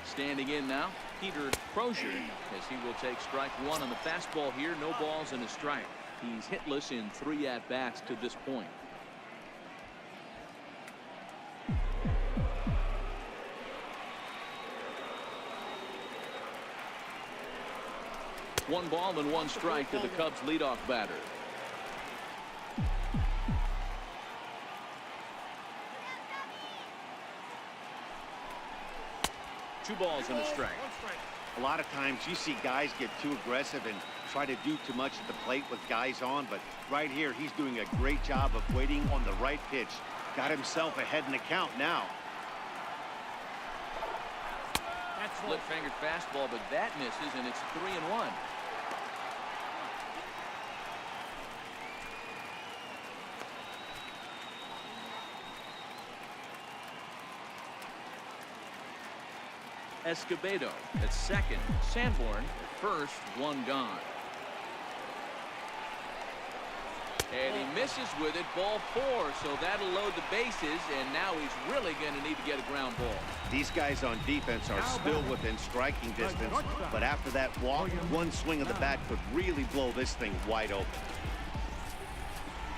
Standing in now, Peter Crozier, as he will take strike one on the fastball here. No balls and a strike. He's hitless in 3 at-bats to this point. One ball and 1 strike to the Cubs leadoff batter. Two balls and a strike. A lot of times you see guys get too aggressive and try to do too much at the plate with guys on, but right here he's doing a great job of waiting on the right pitch. Got himself ahead in the count now. Split-fingered fastball, but that misses, and it's 3-1. Escobedo at second. Sanborn at first. 1 gone. And he misses with it. Ball 4. So that'll load the bases. And now he's really going to need to get a ground ball. These guys on defense are still within striking distance. But after that walk, one swing of the bat could really blow this thing wide open.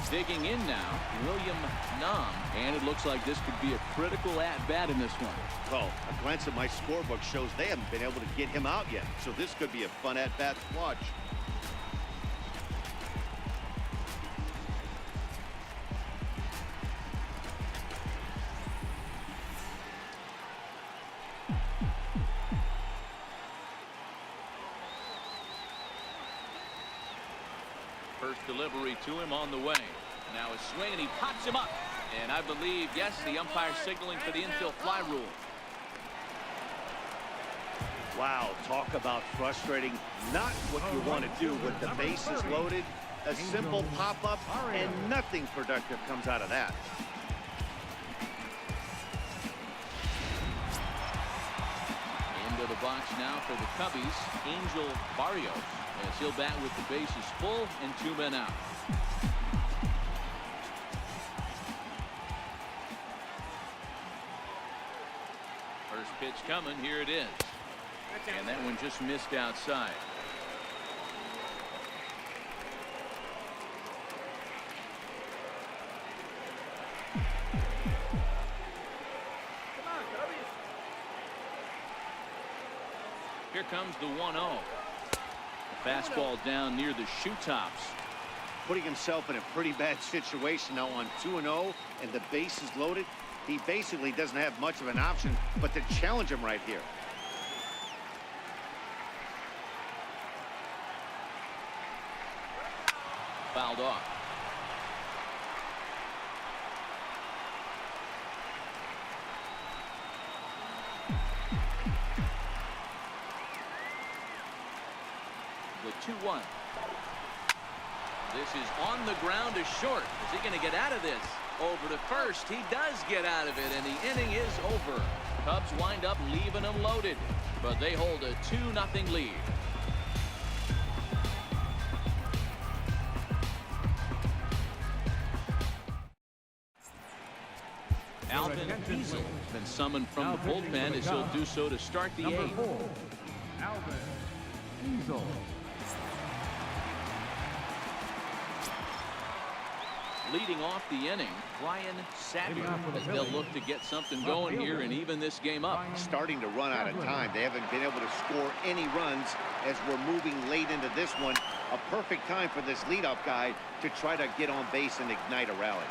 Digging in now, William Nam, and it looks like this could be a critical at-bat in this one. Well, a glance at my scorebook shows they haven't been able to get him out yet, so this could be a fun at-bat to watch. First delivery to him on the way. Now a swing, and he pops him up. And I believe, yes, the umpire signaling for the infield fly rule. Wow, talk about frustrating. Not what you want to do with the bases loaded. A simple pop-up, and nothing productive comes out of that. Into the box now for the Cubbies, Angel Barrios, as he'll bat with the bases full and 2 men out. First pitch coming, here it is. And that one just missed outside. Come on, Cubbies. Here comes the 1-0. Fastball down near the shoe tops. Putting himself in a pretty bad situation now on 2-0 and the bases loaded. He basically doesn't have much of an option but to challenge him right here. Fouled off. The 2-1. This is on the ground to short. Is he going to get out of this? Over to first. He does get out of it, and the inning is over. Cubs wind up leaving them loaded, but they hold a 2-0 lead. Alvin Diesel has been summoned from the bullpen as he'll do so to start the eighth. Number 4, Alvin Diesel. Leading off the inning, Brian Savage, as they'll look to get something going here and even this game up. Starting to run out of time. They haven't been able to score any runs as we're moving late into this one. A perfect time for this leadoff guy to try to get on base and ignite a rally.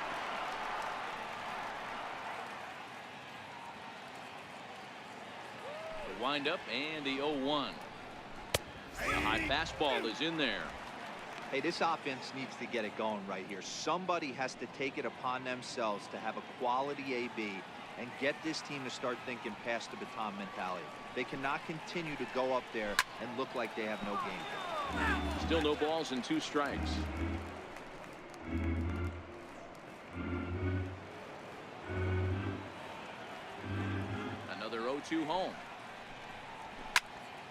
The windup and the 0-1. The high fastball is in there. Hey, this offense needs to get it going right here. Somebody has to take it upon themselves to have a quality AB and get this team to start thinking past the baton mentality. They cannot continue to go up there and look like they have no game. Still no balls and 2 strikes. Another 0-2 home.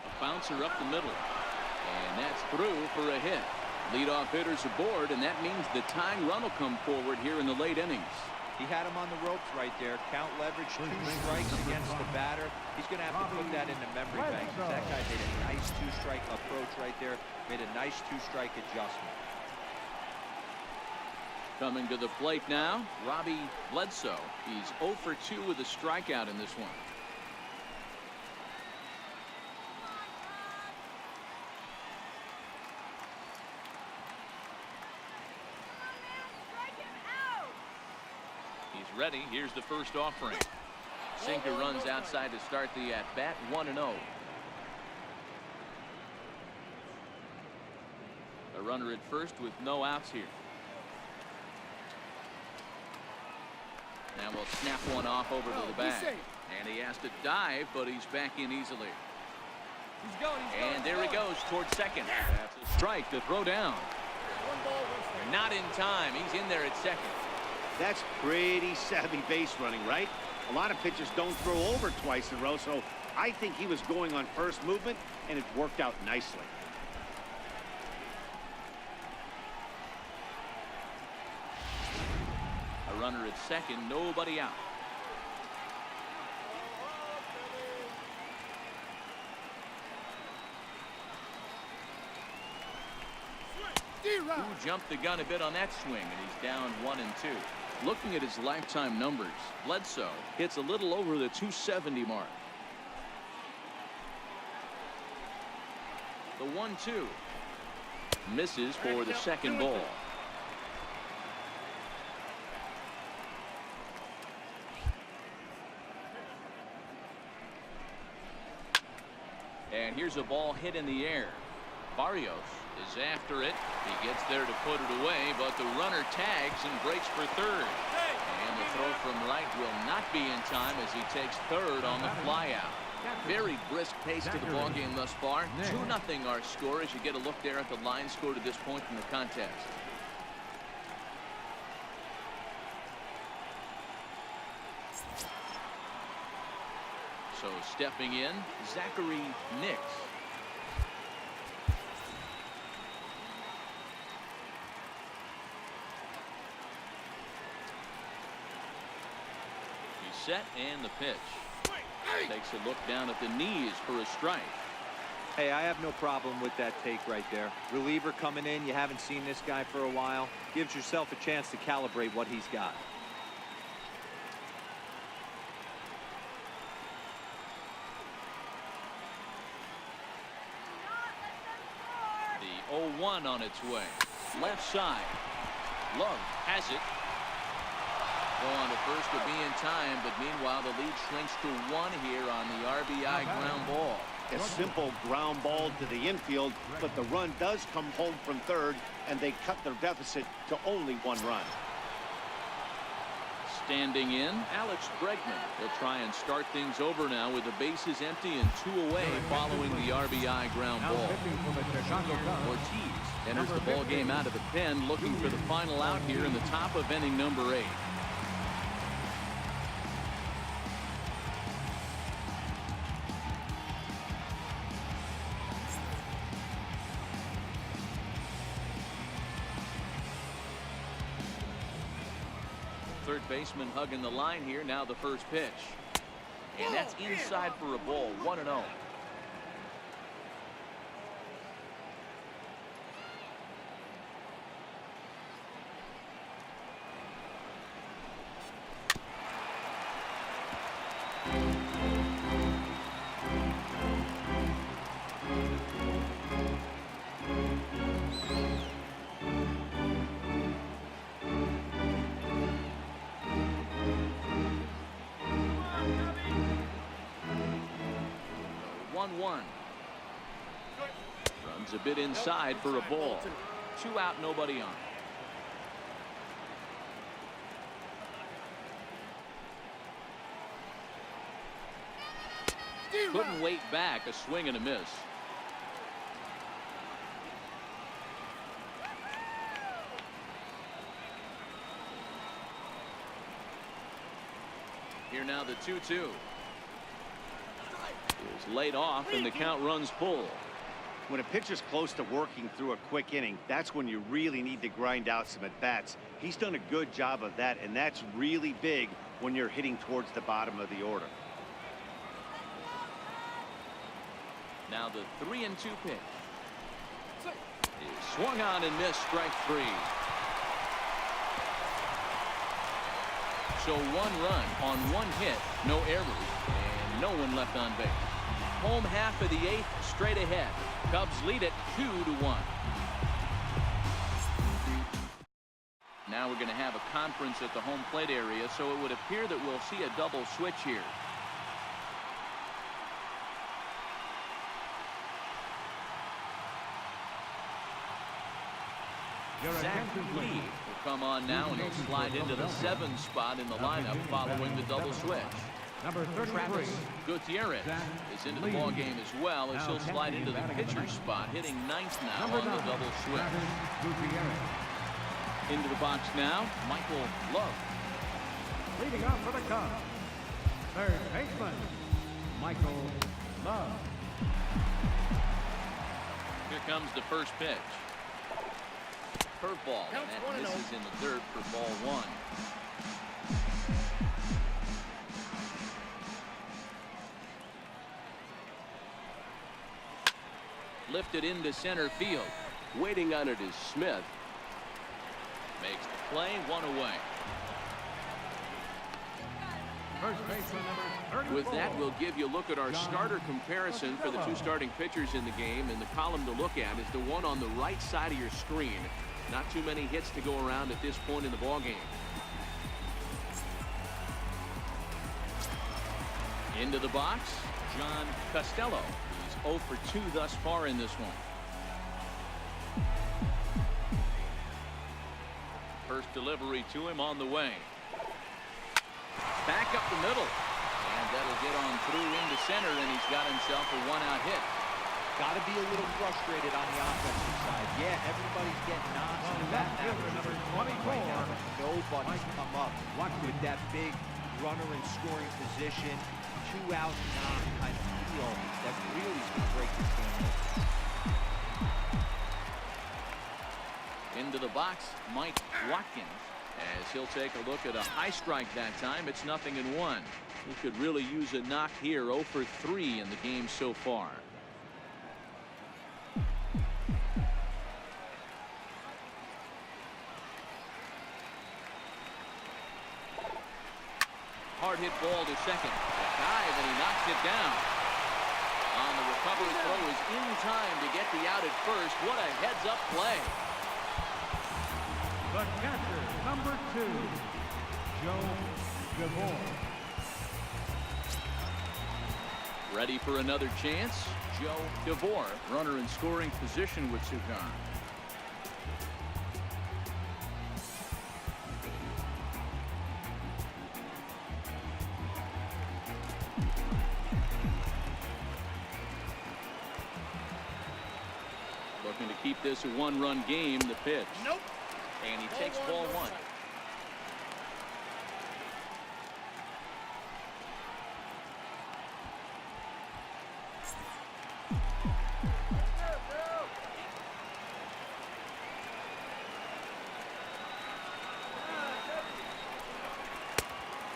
A bouncer up the middle. And that's through for a hit. Leadoff hitters aboard, and that means the tying run will come forward here in the late innings. He had him on the ropes right there. Count leverage, 2 strikes against the batter. He's going to have to put that in the memory bank. That guy made a nice 2-strike approach right there. Made a nice 2-strike adjustment. Coming to the plate now, Robbie Bledsoe. He's 0 for 2 with a strikeout in this one. Ready. Here's the first offering. Sinker runs outside to start the at-bat. 1-0. A runner at first with no outs here. Now we'll snap one off over to the bag. And he has to dive, but he's back in easily. And there he goes towards second. That's a strike to throw down. Not in time. He's in there at second. That's pretty savvy base running, right? A lot of pitchers don't throw over twice in a row, so I think he was going on first movement, and it worked out nicely. A runner at second, nobody out. Who jumped the gun a bit on that swing, and he's down 1-2. Looking at his lifetime numbers, Bledsoe hits a little over the 270 mark. The 1-2 misses for the second ball. And here's a ball hit in the air. Barrios is after it. He gets there to put it away, but the runner tags and breaks for third. And the throw from right will not be in time as he takes third on the flyout. Very brisk pace to the ball game thus far. 2-0 our score as you get a look there at the line score to this point in the contest. So stepping in, Zachary Nix. He's set and the pitch. Takes a look down at the knees for a strike. Hey, I have no problem with that take right there. Reliever coming in. You haven't seen this guy for a while. Gives yourself a chance to calibrate what he's got. The 0-1 on its way. Left side. Love has it. Go on to first to be in time, but meanwhile the lead shrinks to 1 here on the RBI ground ball. A simple ground ball to the infield, but the run does come home from third, and they cut their deficit to only 1 run. Standing in, Alex Bregman. He'll try and start things over now with the bases empty and 2 away following the RBI ground ball. Ortiz enters the ball game out of the pen, looking for the final out here in the top of inning number 8. Third baseman hugging the line here. Now the first pitch. And that's inside for a ball. 1-0. Runs a bit inside for a ball. 2 out, nobody on. Couldn't wait back. A swing and a miss. Here now the 2-2. Is laid off and the count runs full. When a pitcher's close to working through a quick inning, that's when you really need to grind out some at-bats. He's done a good job of that, and that's really big when you're hitting towards the bottom of the order. Now the 3-2 pitch. Is swung on and missed. Strike 3. So 1 run on 1 hit, no errors, and no one left on base. Home half of the 8th, straight ahead. Cubs lead it 2-1. Now we're going to have a conference at the home plate area, so it would appear that we'll see a double switch here. Zach Lee will come on now, and he'll slide into the 7th spot in the lineup following the double switch. Number 33. Gutierrez is into the ball game as well, as he'll slide into the pitcher's spot, hitting 9th now on the double switch. Into the box now, Michael Love. Leading off for the Cubs, third baseman, Michael Love. Here comes the first pitch. Curveball, and that misses in the dirt for ball 1. Lifted into center field. Waiting on it is Smith. Makes the play, 1 away. First baseman number 34. With that, we'll give you a look at our starter comparison for the two starting pitchers in the game. And the column to look at is the one on the right side of your screen. Not too many hits to go around at this point in the ballgame. Into the box, John Costello. He's 0 for 2 thus far in this one. First delivery to him on the way. Back up the middle. And that'll get on through into center, and he's got himself a 1-out hit. Got to be a little frustrated on the offensive side. Yeah, everybody's getting knocks in the bat Number 24. right now, but nobody's come up with that big runner in scoring position, 2-out knock kind of feel that really is going to break this game open. Into the box, Mike Watkins, as he'll take a look at a high strike that time. It's 0-1. He could really use a knock here. 0 for 3 in the game so far. Hard hit ball to second. A dive, and he knocks it down. On the recovery throw is in time to get the out at first. What a heads-up play. The catcher, number 2, Joe DeVore. Ready for another chance. Joe DeVore, runner in scoring position with Sukan. Looking to keep this a 1-run game. The pitch. Nope. And he takes ball 1.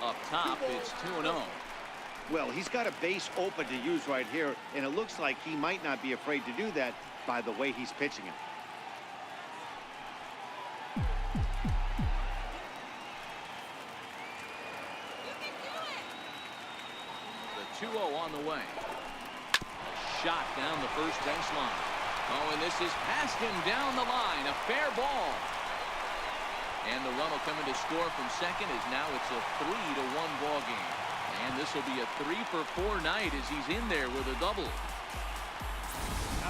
Up top, it's 2-0. Well, he's got a base open to use right here, and it looks like he might not be afraid to do that by the way he's pitching it. The 2-0 on the way. A shot down the first baseline. Oh, and this is past him down the line. A fair ball. And the run will come in to score from second, as now it's a 3-1 ball game. And this will be a 3 for 4 night as he's in there with a double.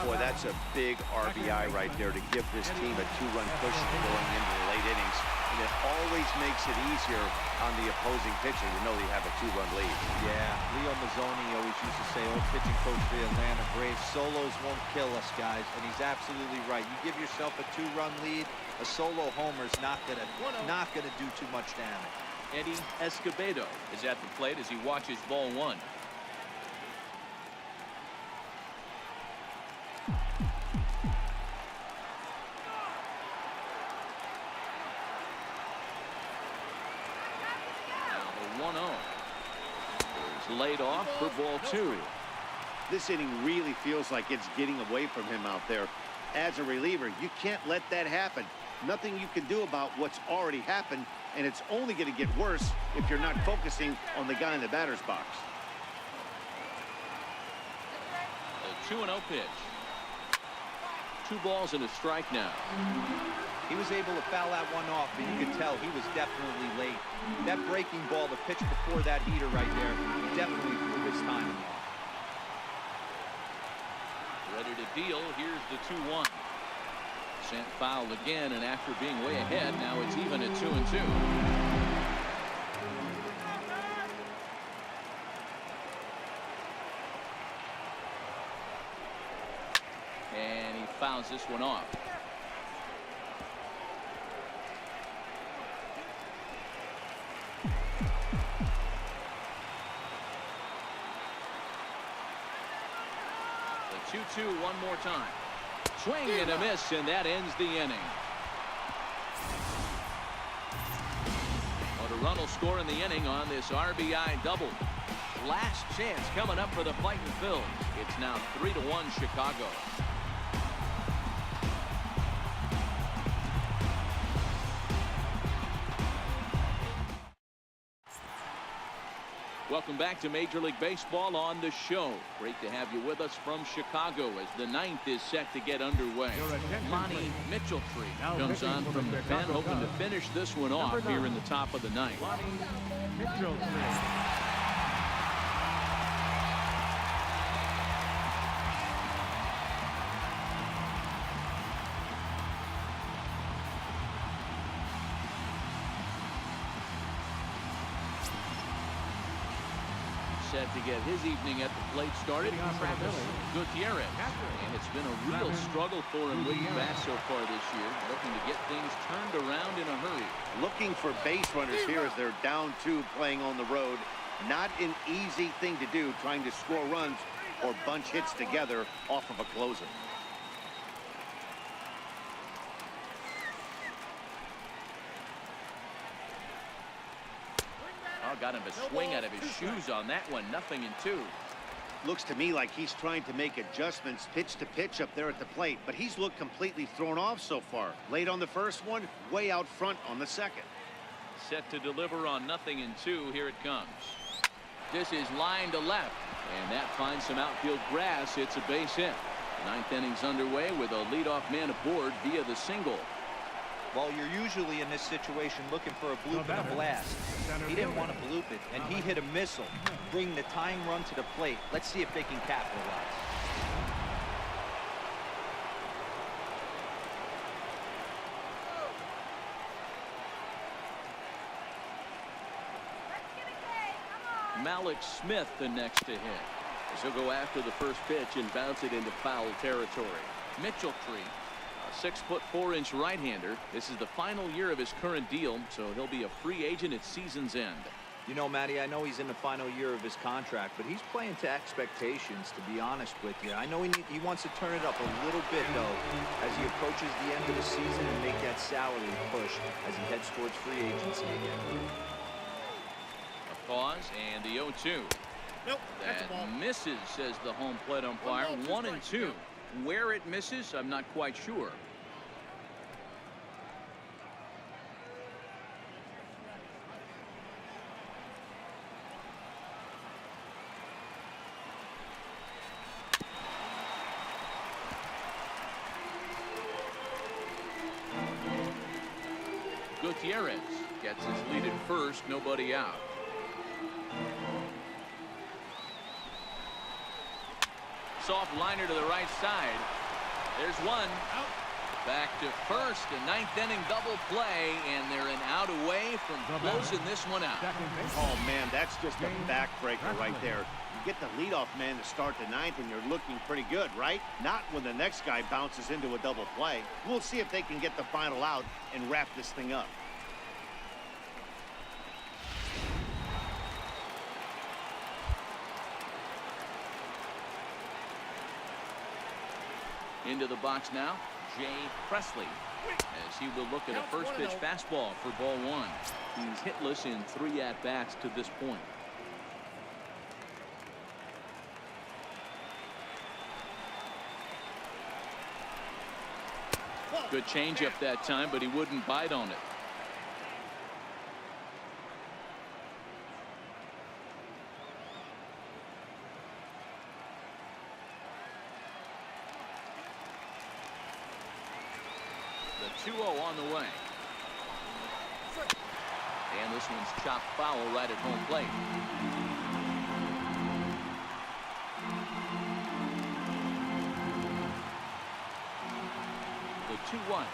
Boy, that's a big RBI right there to give this team a 2-run cushion going into the late innings. And it always makes it easier on the opposing pitcher to know they have a 2-run lead. Yeah, Leo Mazzoni always used to say, old pitching coach for the Atlanta Braves, solos won't kill us, guys. And he's absolutely right. You give yourself a 2-run lead, a solo homer is not gonna do too much damage. Eddie Escobedo is at the plate as he watches ball 1. Now the 1-0 is laid off for ball 2. This inning really feels like it's getting away from him out there. As a reliever, you can't let that happen. Nothing you can do about what's already happened, and it's only going to get worse if you're not focusing on the guy in the batter's box. A 2-0 pitch. 2 balls and a strike now. He was able to foul that one off, but you could tell he was definitely late. That breaking ball, the pitch before that heater right there, definitely threw his timing off. Ready to deal. Here's the 2-1. Sent foul again, and after being way ahead, now it's even at 2-2. And he fouls this one off. The 2-2 one more time. Swing and a miss, and that ends the inning. Well, the run will score in the inning on this RBI double. Last chance coming up for the Fightin' Phils. It's now 3-1 Chicago. Welcome back to Major League Baseball on the show. Great to have you with us from Chicago as the ninth is set to get underway. Lonnie Mitchelltree comes on from the pen, hoping to finish this one off here in the top of the ninth. Lonnie Mitchelltree. Set to get his evening at the plate started. Travis Gutierrez. And it's been a real struggle for him with the bat so far this year. Looking to get things turned around in a hurry. Looking for base runners here as they're down 2 playing on the road. Not an easy thing to do, trying to score runs or bunch hits together off of a closer. Got him a swing out of his shoes on that one. 0-2. Looks to me like he's trying to make adjustments pitch to pitch up there at the plate, but he's looked completely thrown off so far. Late on the first one, way out front on the second. Set to deliver on 0-2. Here it comes. This is line to left, and that finds some outfield grass. It's a base hit. Ninth inning's underway with a leadoff man aboard via the single. Well, you're usually in this situation looking for a bloop and a blast. He didn't want to bloop it, and he hit a missile, bringing the tying run to the plate. Let's see if they can capitalize. Malik Smith the next to hit. As he'll go after the first pitch and bounce it into foul territory. Mitchelltree, a 6'4" right-hander. This is the final year of his current deal, so he'll be a free agent at season's end. You know, Matty, I know he's in the final year of his contract, but he's playing to expectations, to be honest with you. I know he wants to turn it up a little bit, though, as he approaches the end of the season and make that salary push as he heads towards free agency again. A pause and the 0-2. Nope, that misses, says the home plate umpire. 1-2. Where it misses, I'm not quite sure. Gutierrez gets his lead at first, nobody out. Soft liner to the right side. There's one. Out. Back to first. A ninth inning double play, and they're an out away from closing this one out. Oh, man, that's just a backbreaker right there. You get the leadoff man to start the ninth, and you're looking pretty good, right? Not when the next guy bounces into a double play. We'll see if they can get the final out and wrap this thing up. Into the box now, Jay Presley, as he will look at a first pitch fastball for ball one. He's hitless in 3 at-bats to this point. Good changeup that time, but he wouldn't bite on it. The 2-0 on the way. And this one's chopped foul right at home plate. The 2-1.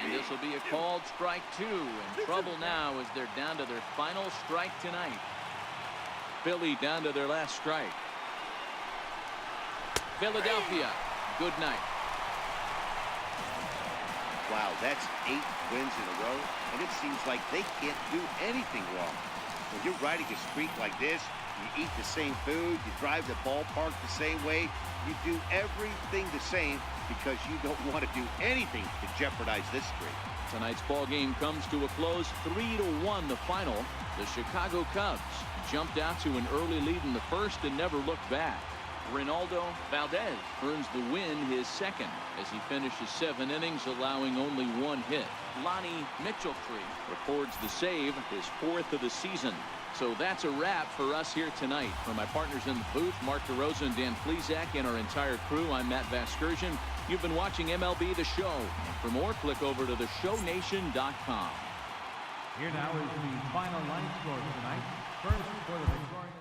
And this will be a called strike 2. In trouble now as they're down to their final strike tonight. Philly down to their last strike. Philadelphia, good night. Wow, that's 8 wins in a row, and it seems like they can't do anything wrong. When you're riding a streak like this, you eat the same food, you drive the ballpark the same way, you do everything the same because you don't want to do anything to jeopardize this streak. Tonight's ball game comes to a close, 3-1 the final. The Chicago Cubs jumped out to an early lead in the first and never looked back. Reynaldo Valdez earns the win, his second, as he finishes 7 innings, allowing only 1 hit. Lonnie Mitchelltree records the save, his 4th of the season. So that's a wrap for us here tonight. For my partners in the booth, Mark DeRosa and Dan Plesac, and our entire crew, I'm Matt Vasgersian. You've been watching MLB The Show. And for more, click over to theshownation.com. Here now is the final line score tonight. First for the Victoria.